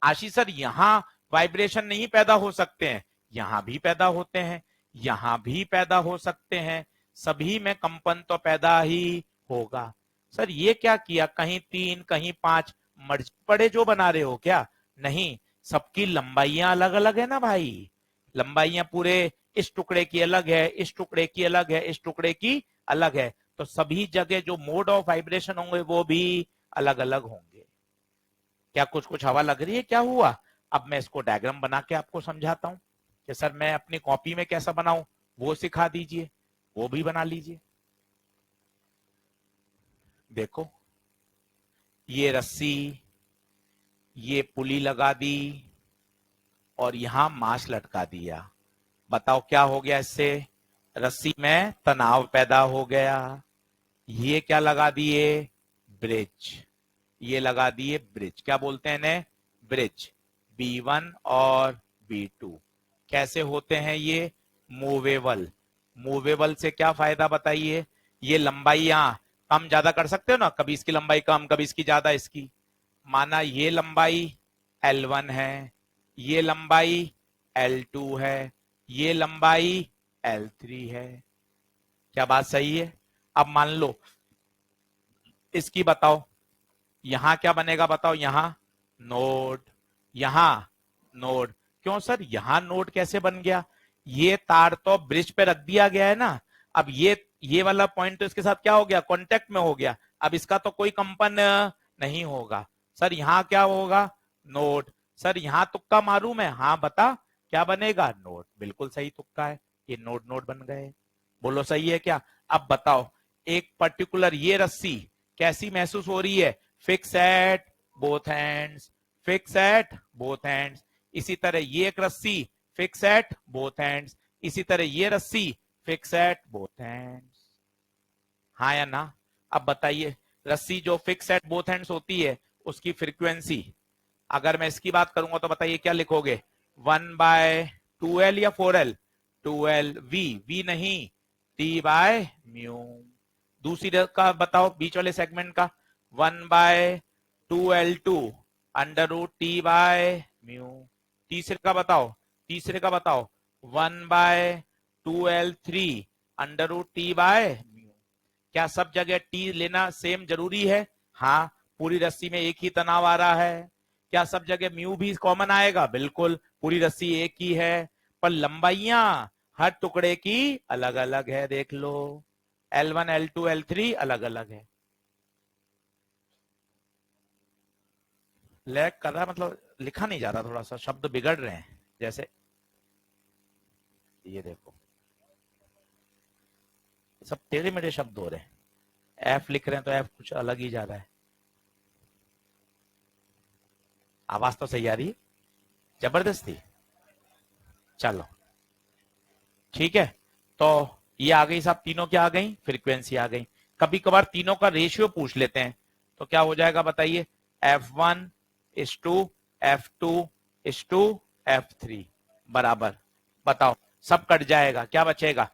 आशीष सर यहां वाइब्रेशन नहीं पैदा हो सकते हैं, यहां भी पैदा होते हैं, यहां भी पैदा हो सकते हैं, सभी में कंपन तो पैदा ही होगा। सर ये क्या किया, कहीं 3 कहीं 5 मर्ज पड़े जो बना रहे हो क्या, नहीं, सबकी लंबाइयां अलग अलग है ना भाई। लंबाइयां पूरे इस टुकड़े की अलग है, इस टुकड़े की अलग है, इस टुकड़े की अलग है, तो सभी जगह जो मोड ऑफ वाइब्रेशन होंगे वो भी अलग अलग होंगे। क्या कुछ कुछ हवा लग रही है, क्या हुआ। अब मैं इसको डायग्राम बना के आपको समझाता हूं कि सर मैं अपनी कॉपी में कैसा बनाऊं, वो सिखा दीजिए, वो भी बना लीजिए। देखो ये रस्सी, ये पुली लगा दी और यहां मास लटका दिया। बताओ क्या हो गया इससे, रस्सी में तनाव पैदा हो गया। ये क्या लगा दिए, ब्रिज, ये लगा दिए ब्रिज, क्या बोलते हैं इन्हें, ब्रिज। B1 और B2 कैसे होते हैं ये, मूवेबल। मूवेबल से क्या फायदा बताइए, ये लंबाइयां कम ज्यादा कर सकते हो ना, कभी इसकी लंबाई कम कभी इसकी ज्यादा, इसकी माना ये लंबाई L1 है, ये लंबाई L2 है, ये लंबाई L3 है। क्या बात सही है। अब मान लो इसकी बताओ, यहां क्या बनेगा बताओ, यहां नोड, यहां नोड। क्यों सर यहां नोड कैसे बन गया, ये तार तो ब्रिज पे रख दिया गया है ना। अब ये वाला पॉइंट तो इसके साथ क्या हो गया, कांटेक्ट में हो गया, अब इसका तो कोई कंपन नहीं होगा। सर यहां क्या होगा, नोड। सर यहां तुक्का मारू मैं, हाँ बता क्या बनेगा, नोड, बिल्कुल सही तुक्का है, ये नोड नोड बन गए। बोलो सही है क्या। अब बताओ एक पर्टिकुलर ये रस्सी कैसी महसूस हो रही है, fix at both ends, fix at both ends. इसी तरह ये एक रस्सी फिक्स एट बोथ एंड्स, इसी तरह ये रस्सी फिक्स एट बोथ एंड्स, हाँ या ना। अब बताइए रस्सी जो फिक्स एट बोथ एंड्स होती है उसकी फ्रीक्वेंसी, अगर मैं इसकी बात करूंगा तो बताइए क्या लिखोगे, 1/2l या 4l, 2l v नहीं, T/म्यू। दूसरी का बताओ बीच वाले सेगमेंट का, 1/2l2 √T/म्यू। तीसरे का बताओ, तीसरे का बताओ, 1/2l3 √T/म्यू। क्या सब जगह टी लेना सेम जरूरी है, हाँ, पूरी रस्सी में एक ही तनाव आ रहा है। क्या सब जगह म्यू भी कॉमन आएगा, बिल्कुल, पूरी रस्सी एक ही है, पर लंबाइयां हर टुकड़े की अलग अलग है, देख लो, L1 L2 L3 अलग अलग है। लैग कर रहा मतलब लिखा नहीं जा रहा, थोड़ा सा शब्द बिगड़ रहे हैं, जैसे ये देखो सब टेढ़े मेढ़े शब्द हो रहे हैं, एफ लिख रहे हैं तो एफ कुछ अलग ही जा रहा है। आवाज तो सही आ रही है, जबरदस्ती, चलो ठीक है। तो ये आ गई साहब, तीनों क्या आ गई, फ्रीक्वेंसी आ गई। कभी कभार तीनों का रेशियो पूछ लेते हैं, तो क्या हो जाएगा बताइए, F1:2 F2:2 F3 बराबर, बताओ सब कट जाएगा, क्या बचेगा,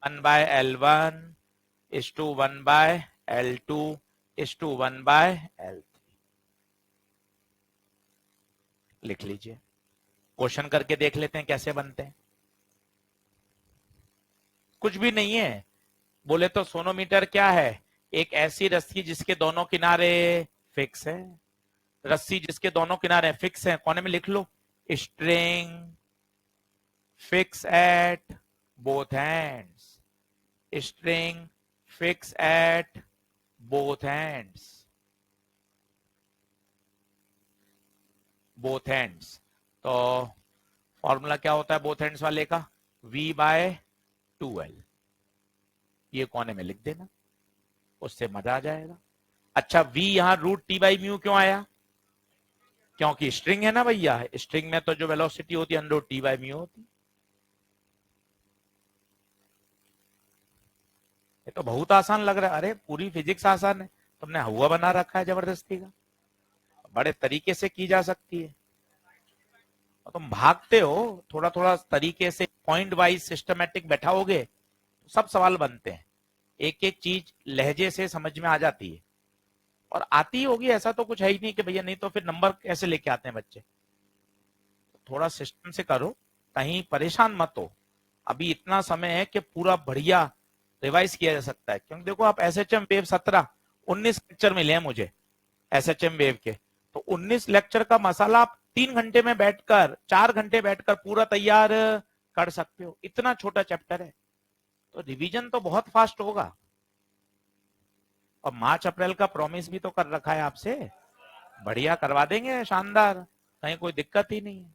1/L1:1 1/L2:1 1/L3। लिख लीजिए, क्वेश्चन करके देख लेते हैं कैसे बनते हैं। कुछ भी नहीं है। बोले तो सोनोमीटर क्या है? एक ऐसी रस्सी जिसके दोनों किनारे फिक्स है। रस्सी जिसके दोनों किनारे फिक्स है, कोने में लिख लो, string fix at both hands. String fix at both hands. Both hands. तो फॉर्मूला क्या होता है बोथ हैंड्स वाले का? V/2L। ये कोने में लिख देना, उससे मजा आ जाएगा। अच्छा, V यहां √T/μ क्यों आया? क्योंकि स्ट्रिंग है ना भैया, स्ट्रिंग में तो जो वेलोसिटी होती है √T/μ होती। ये तो बहुत आसान लग रहा है। अरे पूरी फिजिक्स आसान है, तुमने हुआ बना रखा है जबरदस्ती का। बड़े तरीके से की जा सकती है, और तुम भागते हो। थोड़ा थोड़ा तरीके से पॉइंट वाइज सिस्टमेटिक बैठाओगे तो सब सवाल बनते हैं। एक एक चीज लहजे से समझ में आ जाती है, और आती होगी, ऐसा तो कुछ है ही नहीं कि भैया नहीं तो फिर नंबर कैसे लेके आते हैं बच्चे। थोड़ा सिस्टम से करो, कहीं परेशान मत हो। अभी इतना समय है कि पूरा बढ़िया रिवाइज किया जा सकता है। क्योंकि देखो, आप एसएचएम वेव 19 लेक्चर मिले हैं मुझे एसएचएम वेव के, तो 19 लेक्चर का मसाला आप 3 घंटे में बैठकर, 4 घंटे बैठकर पूरा तैयार कर सकते हो। इतना छोटा चैप्टर है, तो रिवीजन तो बहुत फास्ट होगा। और मार्च अप्रैल का प्रॉमिस भी तो कर रखा है आपसे, बढ़िया करवा देंगे, शानदार, कहीं कोई दिक्कत ही नहीं है।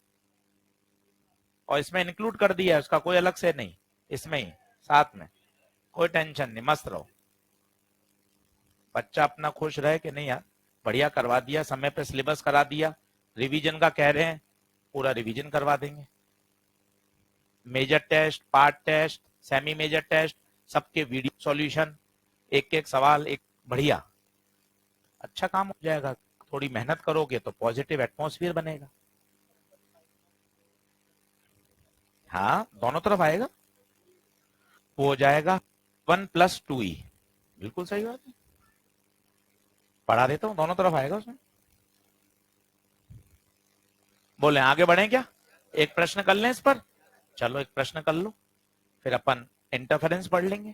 और इसमें इंक्लूड कर दिया है, उसका कोई अलग से नहीं, इसमें ही साथ में, कोई टेंशन नहीं, मस्त रहो। बच्चा अपना खुश रहे कि नहीं यार बढ़िया करवा दिया, समय पे सिलेबस करा दिया। रिवीजन का कह रहे हैं, पूरा रिवीजन करवा देंगे। Major test, part test, semi major test, सबके वीडियो सॉल्यूशन, एक एक सवाल, एक बढ़िया अच्छा काम हो जाएगा। थोड़ी मेहनत करोगे तो पॉजिटिव एटमॉस्फेयर बनेगा। हाँ, दोनों तरफ आएगा, वो हो जाएगा 1+2E। बिल्कुल सही बात है, पढ़ा देता हूं, दोनों तरफ आएगा उसमें। बोले आगे बढ़े क्या? एक प्रश्न कर लें इस पर? चलो एक प्रश्न कर लो, फिर अपन इंटरफेरेंस पढ़ लेंगे।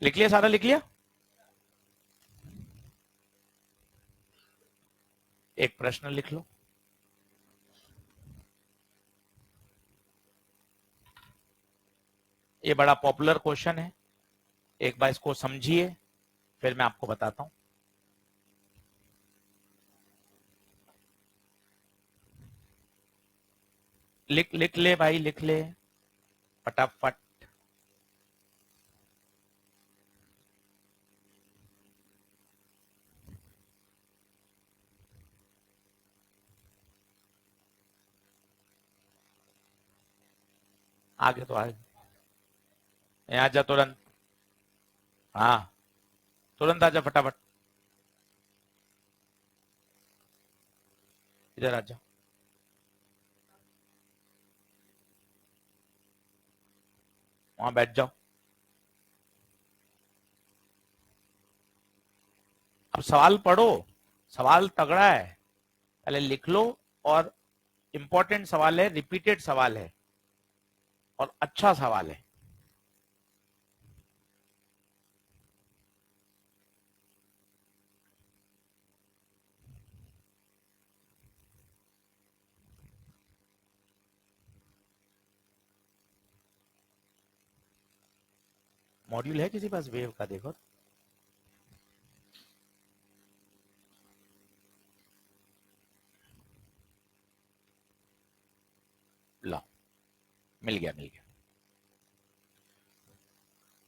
लिख लिया? सारा लिख लिया? एक प्रश्न लिख लो। ये बड़ा पॉपुलर क्वेश्चन है, एक बार इसको समझिए, फिर मैं आपको बताता हूं। लिख ले भाई, लिख ले फटाफट। आगे तो आगे, यहाँ जा तुरंत। हाँ, तुरंत आजा फटाफट, इधर आजा। वहां बैठ जाओ। अब सवाल पढ़ो, सवाल तगड़ा है, पहले लिख लो। और इंपॉर्टेंट सवाल है, रिपीटेड सवाल है, और अच्छा सवाल है। मॉड्यूल है किसी पास वेव का? देखो, लो, मिल गया मिल गया।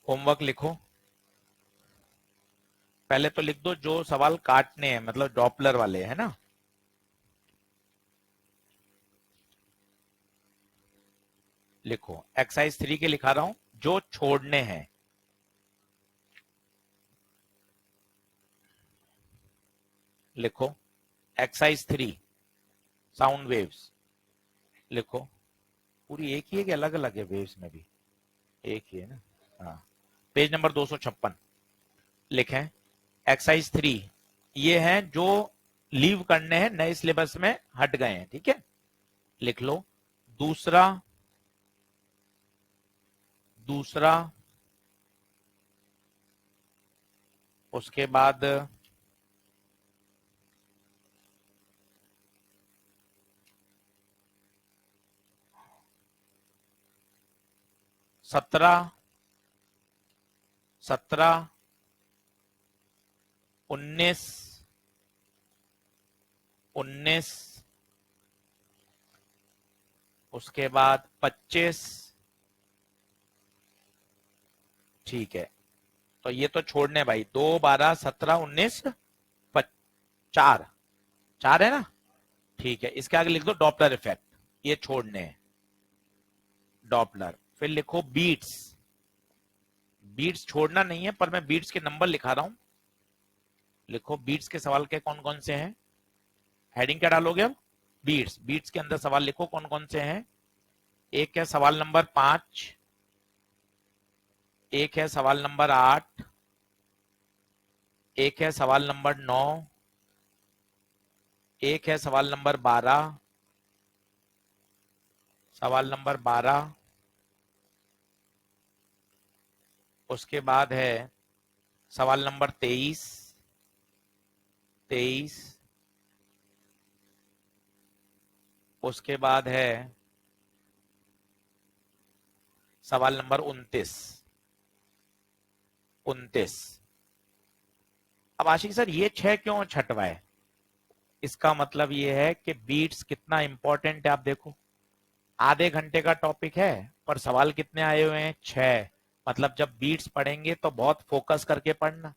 होमवर्क लिखो, पहले तो लिख दो जो सवाल काटने हैं, मतलब डॉपलर वाले है ना। लिखो, एक्सरसाइज 3 के लिखा रहा हूं, जो छोड़ने हैं। लिखो, एक्सरसाइज 3 साउंड वेव्स। लिखो, पूरी एक ही है कि अलग अलग है? वेव्स में भी एक ही है ना। हाँ, पेज नंबर 256 लिखें। एक्सरसाइज 3 ये हैं जो लीव करने हैं, नए सिलेबस में हट गए हैं, ठीक है। लिख लो। दूसरा, दूसरा, उसके बाद 17, 17, 19, 19, उसके बाद 25। ठीक है, तो ये तो छोड़ने भाई, 2, 12, 17, 19, 4, 4 है ना। ठीक है, इसके आगे लिख दो डॉपलर इफेक्ट, ये छोड़ने हैं डॉपलर। फिर लिखो बीट्स, बीट्स छोड़ना नहीं है पर मैं बीट्स के नंबर लिखा रहा हूं। लिखो बीट्स के सवाल के कौन कौन से हैं, हेडिंग क्या डालोगे अब, बीट्स। बीट्स के अंदर सवाल लिखो कौन कौन से हैं। एक है सवाल नंबर 5, एक है सवाल नंबर 8, एक है सवाल नंबर 9, एक है सवाल नंबर 12, सवाल नंबर 12, उसके बाद है सवाल नंबर 23, 23, उसके बाद है सवाल नंबर 29, 29। अब आशिक सर ये 6 क्यों छठवा है, इसका मतलब ये है कि बीट्स कितना इंपॉर्टेंट है। आप देखो आधे घंटे का टॉपिक है पर सवाल कितने आए हुए हैं, 6। मतलब जब बीट्स पढ़ेंगे तो बहुत फोकस करके पढ़ना,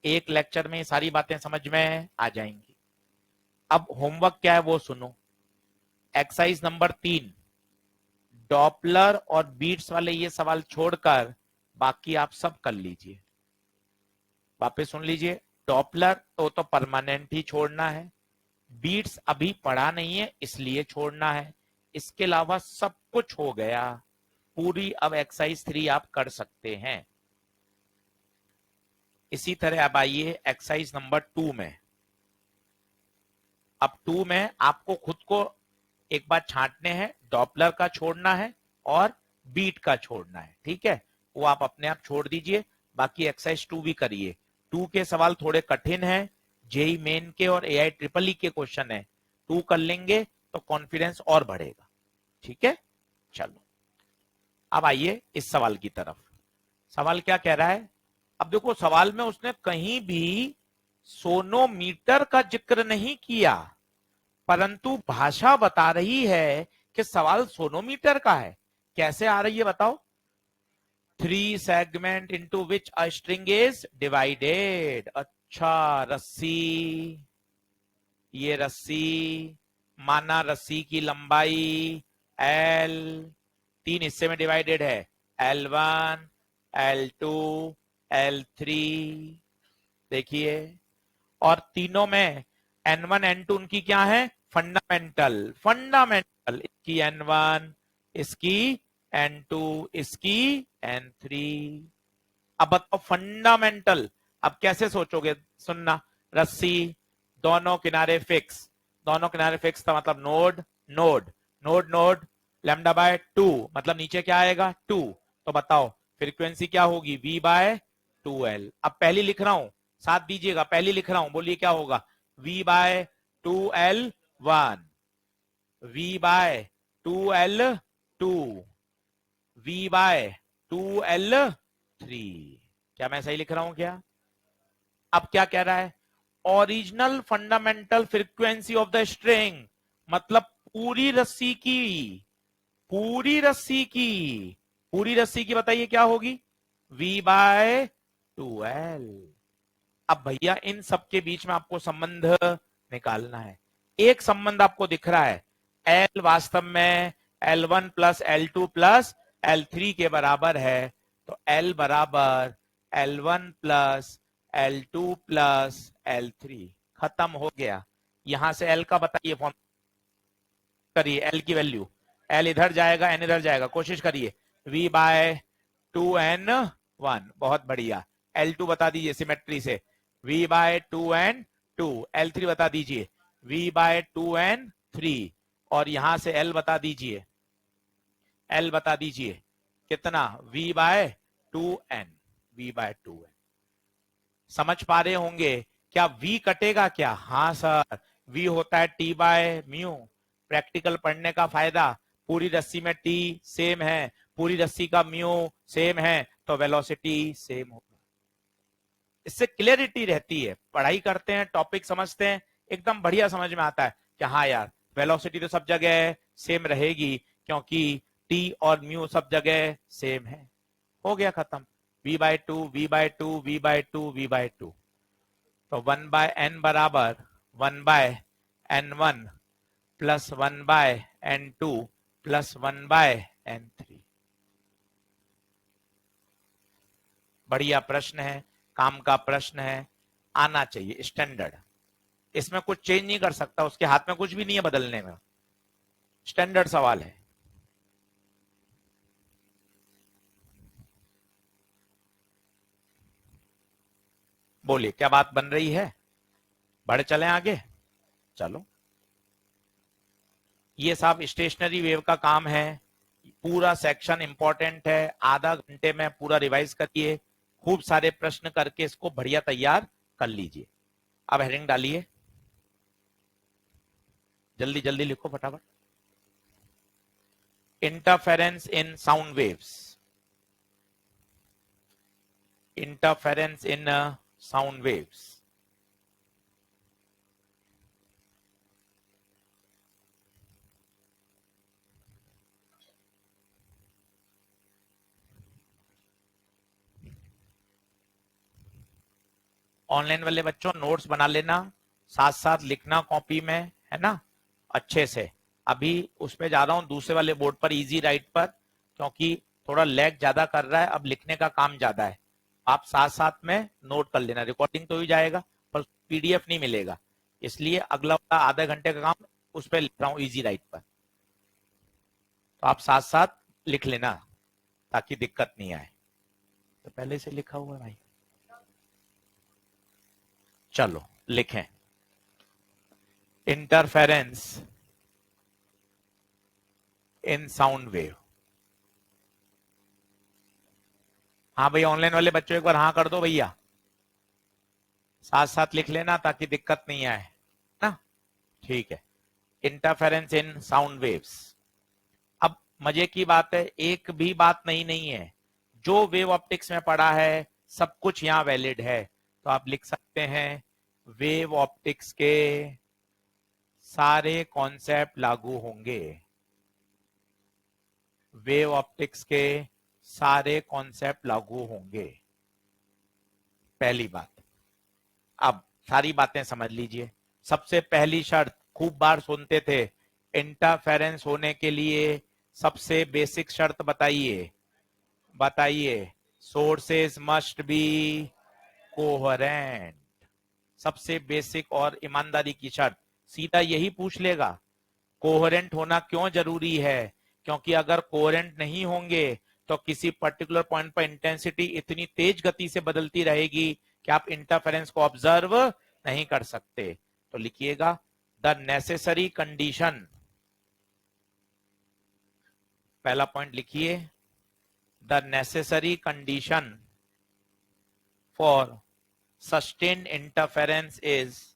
एक लेक्चर में सारी बातें समझ में आ जाएंगी। अब होमवर्क क्या है वो सुनो। एक्सरसाइज नंबर 3, डॉपलर और बीट्स वाले ये सवाल छोड़कर बाकी आप सब कर लीजिए। वापस सुन लीजिए, डॉपलर तो परमानेंट ही छोड़ना है, बीट्स अभी पढ़ा नहीं है इसलिए छोड़ना है, इसके अलावा सब कुछ हो गया। पूरी अब एक्सरसाइज 3 आप कर सकते हैं। इसी तरह अब आइए एक्सरसाइज नंबर 2 में। अब 2 में आपको खुद को एक बार छांटने हैं, डॉपलर का छोड़ना है और बीट का छोड़ना है। ठीक है, वो आप अपने आप छोड़ दीजिए, बाकी एक्सरसाइज 2 भी करिए। 2 के सवाल थोड़े कठिन हैं, जेई मेन के और एआई ट्रिपल ई के क्वेश्चन है। 2 कर लेंगे तो कॉन्फिडेंस और बढ़ेगा। ठीक है, चलो अब आइए इस सवाल की तरफ। सवाल क्या कह रहा है, अब देखो सवाल में उसने कहीं भी सोनोमीटर का जिक्र नहीं किया, परंतु भाषा बता रही है कि सवाल सोनोमीटर का है। कैसे आ रही है बताओ, 3 segment into which a string is divided. अच्छा, रस्सी, ये रस्सी, माना रस्सी की लंबाई L 3 हिस्से में डिवाइडेड है, L1, L2, L3। देखिए, और तीनों में N1 N2 उनकी क्या है, फंडामेंटल, फंडामेंटल। इसकी N1, इसकी N2, इसकी N3। अब बताओ फंडामेंटल, अब कैसे सोचोगे, सुनना, रस्सी, दोनों किनारे फिक्स, दोनों किनारे फिक्स था मतलब node node node node, lambda by 2 मतलब नीचे क्या आएगा 2। तो बताओ फ्रीक्वेंसी क्या होगी, V बाय 2L। अब पहली लिख रहा हूं, साथ दीजिएगा, पहली लिख रहा हूं, बोलिए क्या होगा, V by 2L1, V by 2L2, V by 2L3। क्या मैं सही लिख रहा हूं क्या। अब क्या कह रहा है, original fundamental frequency of the string, मतलब पूरी रस्सी की, पूरी रस्सी की, पूरी रस्सी की बताइए क्या होगी, V बाय 2L। अब भैया इन सब के बीच में आपको संबंध निकालना है। एक संबंध आपको दिख रहा है, L वास्तव में L1 plus L2 plus L3 के बराबर है, तो L बराबर L1 plus L2 plus L3। खत्म हो गया। यहां से L का बताइए, फॉर्म करिए, L की वैल्यू, L इधर जाएगा, N इधर जाएगा, कोशिश करिए, V बाय 2N1, बहुत बढ़िया। L2 बता दीजिए सिमेट्री से, V बाय 2N2। L3 बता दीजिए, V बाय 2N3। और यहां से L बता दीजिए, L बता दीजिए कितना v/2n, v/2n। समझ पा रहे होंगे क्या v कटेगा क्या? हाँ सर, v होता है t बाय म्यू। प्रैक्टिकल पढ़ने का फायदा, पूरी रस्सी में t सेम है, पूरी रस्सी का म्यू सेम है, तो वेलोसिटी सेम होगा। इससे क्लियरिटी रहती है, पढ़ाई करते हैं, टॉपिक समझते हैं, एकदम बढ़िया समझ में आता है कि हाँ यार वेलोसिटी तो सब जगह सेम रहेगी, क्योंकि t और म्यू सब जगह सेम है। हो गया खत्म। v/2 v/2 v/2 v/2, तो 1/n बराबर 1/n1 plus 1/n2 plus 1/n3। बढ़िया प्रश्न है, काम का प्रश्न है, आना चाहिए स्टैंडर्ड। इसमें कुछ चेंज नहीं कर सकता, उसके हाथ में कुछ भी नहीं है बदलने में, स्टैंडर्ड सवाल है। बोलिए क्या बात बन रही है? बढ़ चलें आगे? चलो, ये सब स्टेशनरी वेव का काम है। पूरा सेक्शन इंपॉर्टेंट है, आधा घंटे में पूरा रिवाइज करिए, खूब सारे प्रश्न करके इसको बढ़िया तैयार कर लीजिए। अब हेडिंग डालिए, जल्दी जल्दी लिखो फटाफट। इंटरफेरेंस इन साउंड वेव्स, इंटरफेरेंस इन साउंड वेव्स। ऑनलाइन वाले बच्चों नोट्स बना लेना, साथ साथ लिखना कॉपी में, है ना, अच्छे से। अभी उस पे जा रहा हूं दूसरे वाले बोर्ड पर, इजी राइट पर, क्योंकि थोड़ा लैग ज्यादा कर रहा है, अब लिखने का काम ज्यादा है। आप साथ साथ में नोट कर लेना, रिकॉर्डिंग तो ही जाएगा पर पीडीएफ नहीं मिलेगा, इसलिए अगला आधे घंटे का काम उस पर लिख रहा हूँ इजी राइट पर, तो आप साथ साथ लिख लेना ताकि दिक्कत नहीं आए। तो पहले से लिखा हुआ है भाई, चलो लिखें। इंटरफेरेंस इन साउंड वेव। हाँ भैया, ऑनलाइन वाले बच्चों एक बार हाँ कर दो भैया, साथ साथ लिख लेना ताकि दिक्कत नहीं आए ना। ठीक है, इंटरफेरेंस इन साउंड वेव्स। अब मजे की बात है, एक भी बात नहीं है, जो वेव ऑप्टिक्स में पढ़ा है सब कुछ यहाँ वैलिड है। तो आप लिख सकते हैं वेव ऑप्टिक्स के सारे कॉन्सेप्ट लागू होंगे, वेव ऑप्टिक्स के सारे कॉन्सेप्ट लागू होंगे, पहली बात। अब सारी बातें समझ लीजिए। सबसे पहली शर्त, खूब बार सुनते थे, इंटरफेरेंस होने के लिए सबसे बेसिक शर्त बताइए, बताइए। सोर्सेस मस्ट बी कोहेरेंट, सबसे बेसिक और ईमानदारी की शर्त, सीधा यही पूछ लेगा। कोहेरेंट होना क्यों जरूरी है? क्योंकि अगर कोहेरेंट नहीं होंगे तो किसी पर्टिकुलर पॉइंट पर इंटेंसिटी इतनी तेज गति से बदलती रहेगी कि आप इंटरफेरेंस को ऑब्जर्व नहीं कर सकते। तो लिखिएगा द नेसेसरी कंडीशन, पहला पॉइंट लिखिए, the necessary condition for sustained interference is,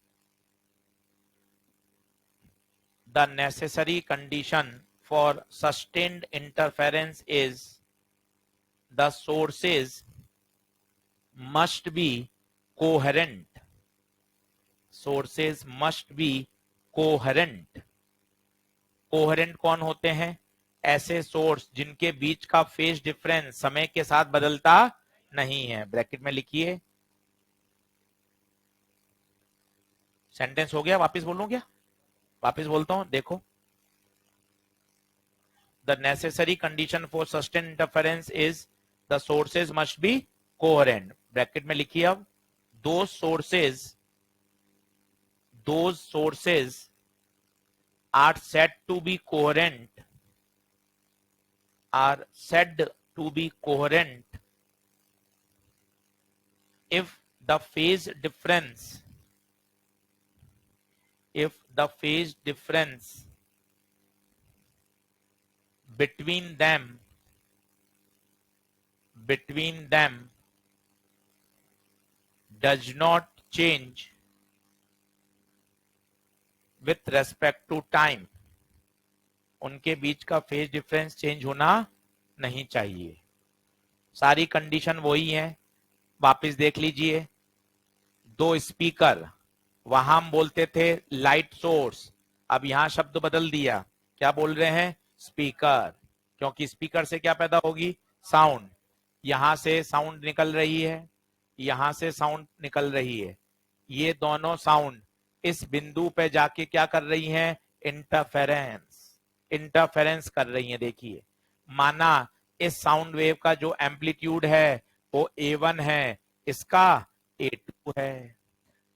the necessary condition for sustained interference is the sources must be coherent, sources must be coherent। Coherent कौन होते हैं? ऐसे सोर्स जिनके बीच का फेज डिफरेंस समय के साथ बदलता नहीं है। ब्रैकेट में लिखिए, सेंटेंस हो गया, वापस बोलूं क्या? वापस बोलता हूं, देखो। The necessary condition for sustained interference is the sources must be coherent। Bracket में लिखिए अब, those sources are said to be coherent, are said to be coherent if the phase difference, if the phase difference between them between them does not change with respect to time, उनके बीच का phase difference change होना नहीं चाहिए। सारी condition वही है, वापस देख लीजिए। दो स्पीकर, वहां हम बोलते थे लाइट सोर्स, अब यहां शब्द बदल दिया, क्या बोल रहे हैं? स्पीकर, क्योंकि स्पीकर से क्या पैदा होगी? साउंड। यहां से साउंड निकल रही है, यहां से साउंड निकल रही है, ये दोनों साउंड इस बिंदु पे जाके क्या कर रही हैं? इंटरफेरेंस, इंटरफेरेंस कर रही हैं। देखिए, माना इस साउंड वेव का जो एम्पलीट्यूड है वो A1 है, इसका A2 है।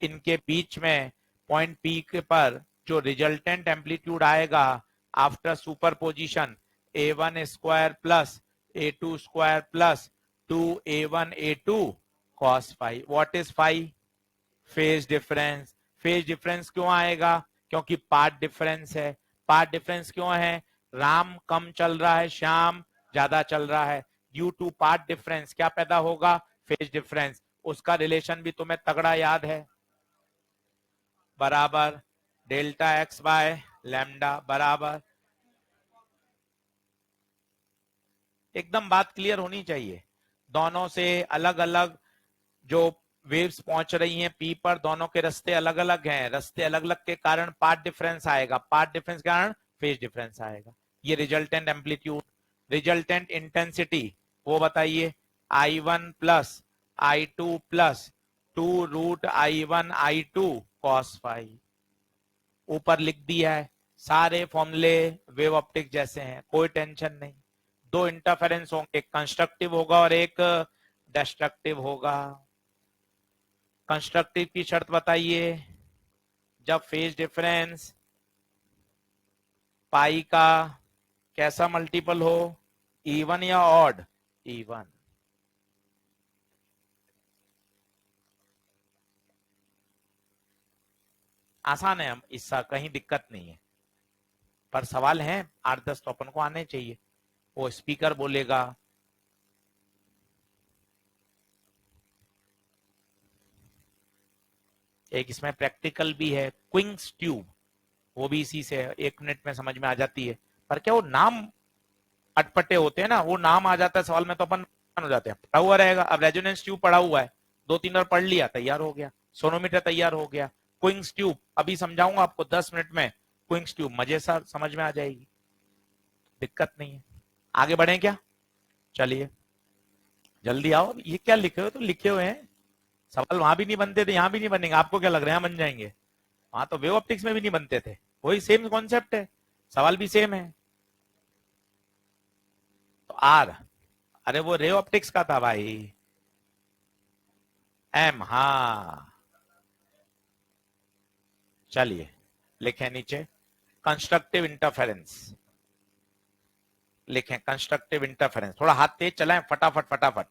इनके बीच में पॉइंट P के पर जो रिजल्टेंट एम्पलीट्यूड आएगा after superposition, A1 square plus A2 square plus 2A1 A2 cos phi. What is phi? Phase difference. Phase difference क्यों आएगा? क्योंकि पार्ट डिफरेंस है। पार्ट डिफरेंस क्यों है? राम कम चल रहा है, श्याम ज्यादा चल रहा है। ड्यू टू पार्ट डिफरेंस क्या पैदा होगा? Phase difference. उसका रिलेशन भी तुम्हें तगड़ा याद है, बराबर डेल्टा एक्स बाय लैम्डा बराबर। एकदम बात क्लियर होनी चाहिए। दोनों से अलग अलग जो वेव्स पहुंच रही हैं पी पर, दोनों के रास्ते अलग अलग हैं। रास्ते अलग अलग के कारण पार्ट डिफरेंस आएगा, पार्ट डिफरेंस के कारण फेज डिफरेंस आएगा। ये रिजल्टेंट एम्पलीट्यूड। रिजल्टेंट इंटेंसिटी वो बताइए? I1 plus I2 plus 2√I1 I2 cos phi. ऊपर लिख दिया है, सारे फॉर्मूले वेव ऑप्टिक जैसे हैं, कोई टेंशन नहीं। दो इंटरफेरेंस होंगे, एक कंस्ट्रक्टिव होगा और एक डिस्ट्रक्टिव होगा। कंस्ट्रक्टिव की शर्त बताइए? जब फेज डिफरेंस पाई का कैसा मल्टीपल हो? इवन या ऑड? इवन। आसान है, हम इसका कहीं दिक्कत नहीं है, पर सवाल है 8-10 तो अपन को आने चाहिए। वो स्पीकर बोलेगा, एक इसमें प्रैक्टिकल भी है, क्विंग्स ट्यूब, वो भी इसी से है, 1 मिनट में समझ में आ जाती है। पर क्या वो नाम अटपटे होते हैं ना, वो नाम आ जाता है सवाल में तो अपन हो जाते हैं। पढ़ा हुआ रहेगा, अब रेजोनेंस ट्यूब पढ़ा हुआ है, 2-3 बार पढ़ लिया, तैयार हो गया। सोनोमीटर तैयार हो गया। क्विंग्स ट्यूब अभी समझाऊंगा आपको 10 मिनट में। क्विंग्स ट्यूब मजे से समझ में आ जाएगी, दिक्कत नहीं है। आगे बढ़े क्या? चलिए जल्दी आओ। ये क्या लिखे हो? तो लिखे हुए हैं सवाल, वहां भी नहीं बनते थे, यहाँ भी नहीं बनेंगे। आपको क्या लग रहा है बन जाएंगे? वहां तो वेव ऑप्टिक्स में भी नहीं बनते थे। वही सेम कॉन्सेप्ट है, सवाल भी सेम है। तो आर, अरे वो रे ऑप्टिक्स का था भाई। एम, हाँ चलिए लिखें नीचे, कंस्ट्रक्टिव इंटरफेरेंस लिखें। कंस्ट्रक्टिव इंटरफेरेंस, थोड़ा हाथ तेज चलाएं, फटाफट फटाफट।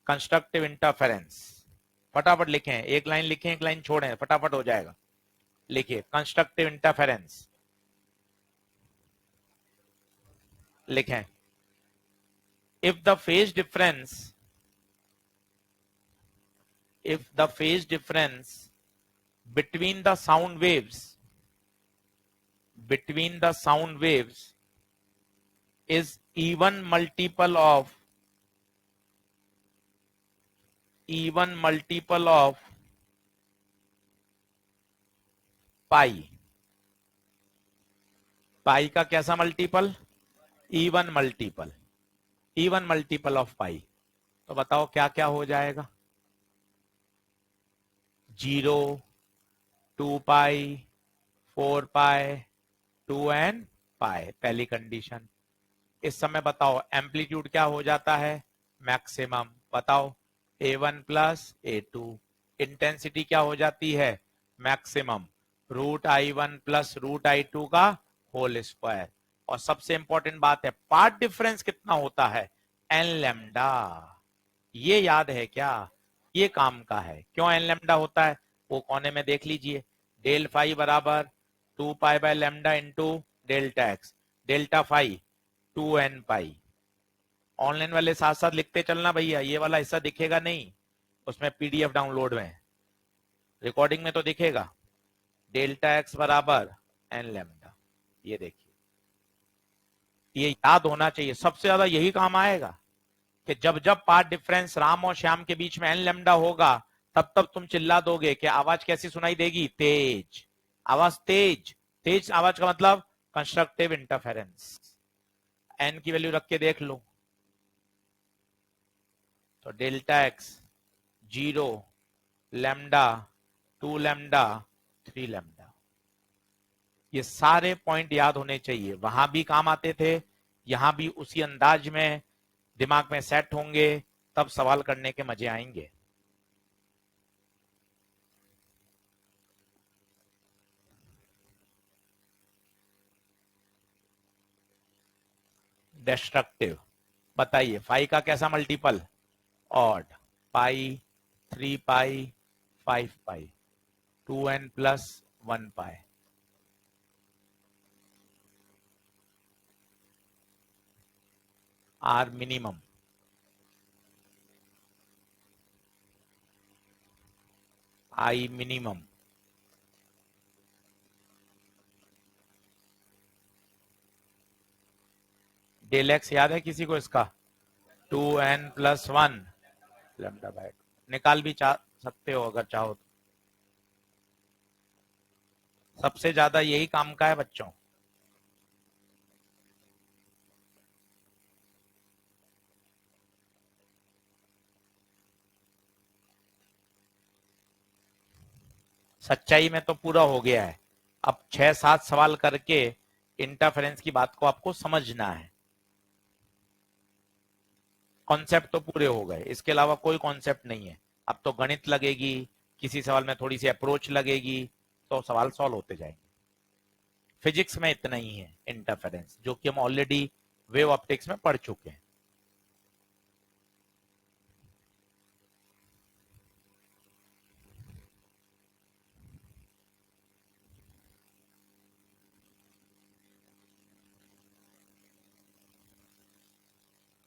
कंस्ट्रक्टिव इंटरफेरेंस फटाफट लिखें, एक लाइन लिखें, एक लाइन छोड़ें, फटाफट हो जाएगा। लिखिए कंस्ट्रक्टिव इंटरफेरेंस, लिखें। if the phase difference between the sound waves is even multiple of पाई, पाई का कैसा मल्टीपल? इवन मल्टीपल ऑफ पाई। तो बताओ क्या क्या हो जाएगा? 0, 2 पाई, 4 पाई, 2n पाई, पहली कंडीशन। इस समय बताओ एम्पलीट्यूड क्या हो जाता है? मैक्सिमम। बताओ A1 प्लस A2। इंटेंसिटी क्या हो जाती है? मैक्सिमम। √I1 प्लस √I2 का होल स्क्वायर। और सबसे इंपॉर्टेंट बात है, पार्ट डिफरेंस कितना होता है? n lambda. ये याद है क्या? ये काम का है। क्यों n लैम्डा होता है वो कोने में देख लीजिए। डेल फाई बराबर 2 pi by lambda into delta x. Delta phi 2n pi. Online वाले साथ साथ लिखते चलना भैया, ये वाला हिस्सा दिखेगा नहीं उसमें, पीडीएफ डाउनलोड में, रिकॉर्डिंग में तो दिखेगा। डेल्टा एक्स बराबर एन लैम्डा, ये देखिए, ये याद होना चाहिए, सबसे ज्यादा यही काम आएगा कि जब जब पार्ट डिफरेंस राम और श्याम के बीच में एन लैम्डा होगा, तब तब तुम चिल्ला दोगे कि आवाज कैसी सुनाई देगी, तेज आवाज, तेज तेज आवाज का मतलब कंस्ट्रक्टिव इंटरफेरेंस। एन की वैल्यू रख के देख लो, तो delta x 0, lambda 2 lambda 3 lambda, ये सारे पॉइंट याद होने चाहिए, वहां भी काम आते थे, यहां भी उसी अंदाज में दिमाग में सेट होंगे, तब सवाल करने के मजे आएंगे। डिस्ट्रक्टिव, बताइए 5 का कैसा multiple, odd, pi, 3 pi, 5 pi, 2n plus 1 pi. R minimum, I minimum, del x याद है किसी को इसका, 2n प्लस 1 लैम्डा बाय, निकाल भी चाह सकते हो अगर चाहो तो। सबसे ज्यादा यही काम का है बच्चों। सच्चाई में तो पूरा हो गया है, अब 6-7 सवाल करके इंटरफेरेंस की बात को आपको समझना है। कॉन्सेप्ट तो पूरे हो गए, इसके अलावा कोई कॉन्सेप्ट नहीं है। अब तो गणित लगेगी, किसी सवाल में थोड़ी सी अप्रोच लगेगी, तो सवाल सॉल्व होते जाएंगे। फिजिक्स में इतना ही है इंटरफेरेंस, जो कि हम ऑलरेडी वेव ऑप्टिक्स में पढ़ चुके हैं।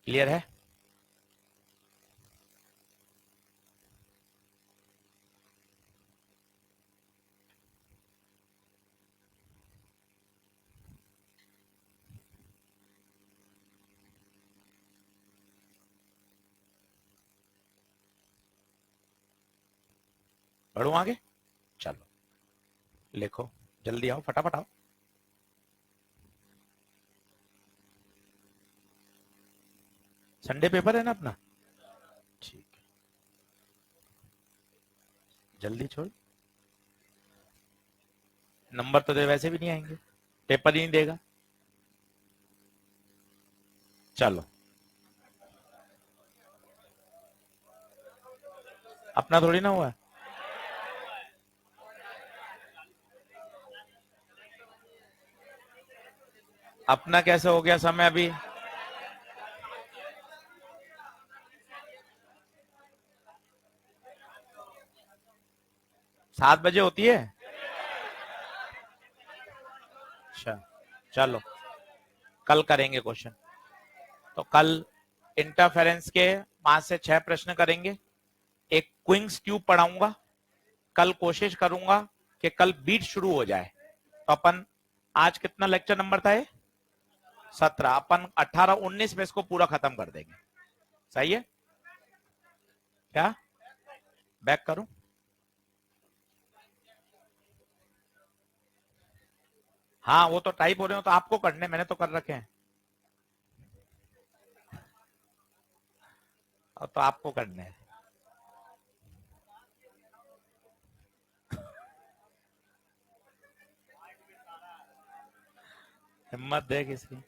क्लियर है? बढ़ू आगे, चलो लिखो, जल्दी आओ, फटाफट आओ। संडे पेपर है ना अपना, ठीक है, जल्दी छोड़, नंबर तो दे वैसे भी नहीं आएंगे, पेपर ही नहीं देगा। चलो, अपना थोड़ी ना हुआ है। अपना कैसे हो गया समय अभी, 7 बजे होती है। अच्छा, चलो कल करेंगे क्वेश्चन। तो कल इंटरफेरेंस के 5 से 6 प्रश्न करेंगे, एक क्विंग्स ट्यूब पढ़ाऊंगा, कल कोशिश करूंगा कि कल बीट शुरू हो जाए। तो अपन आज कितना लेक्चर नंबर था ये, 17, अपन 18-19 में इसको पूरा खत्म कर देंगे। सही है क्या, बैक करूं? हाँ वो तो टाइप हो रहे हो तो आपको करने, मैंने तो कर रखे हैं, और तो आपको करने हैं। हिम्मत दे किसकी।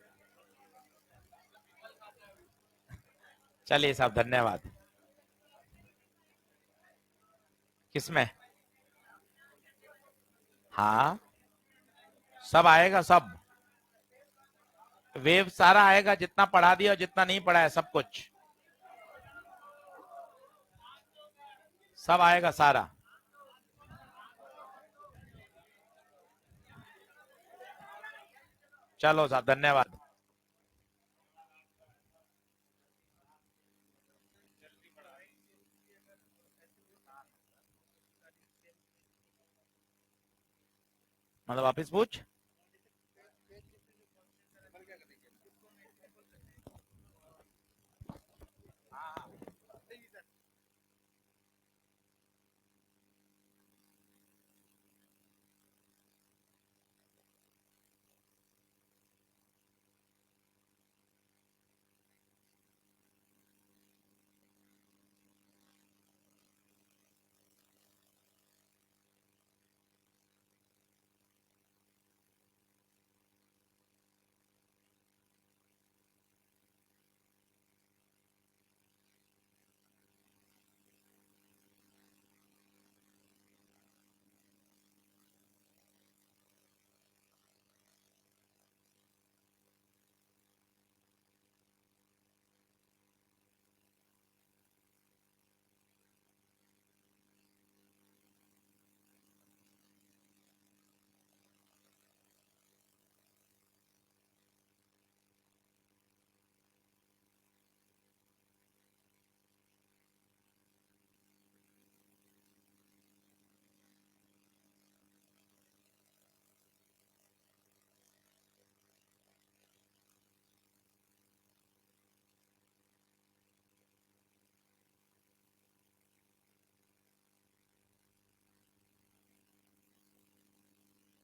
चलिए साहब, धन्यवाद। किसमें? हाँ सब आएगा, सब वेव सारा आएगा, जितना पढ़ा दिया और जितना नहीं पढ़ा है सब कुछ, सब आएगा सारा। चलो साहब, धन्यवाद। मतलब वापिस पूछ।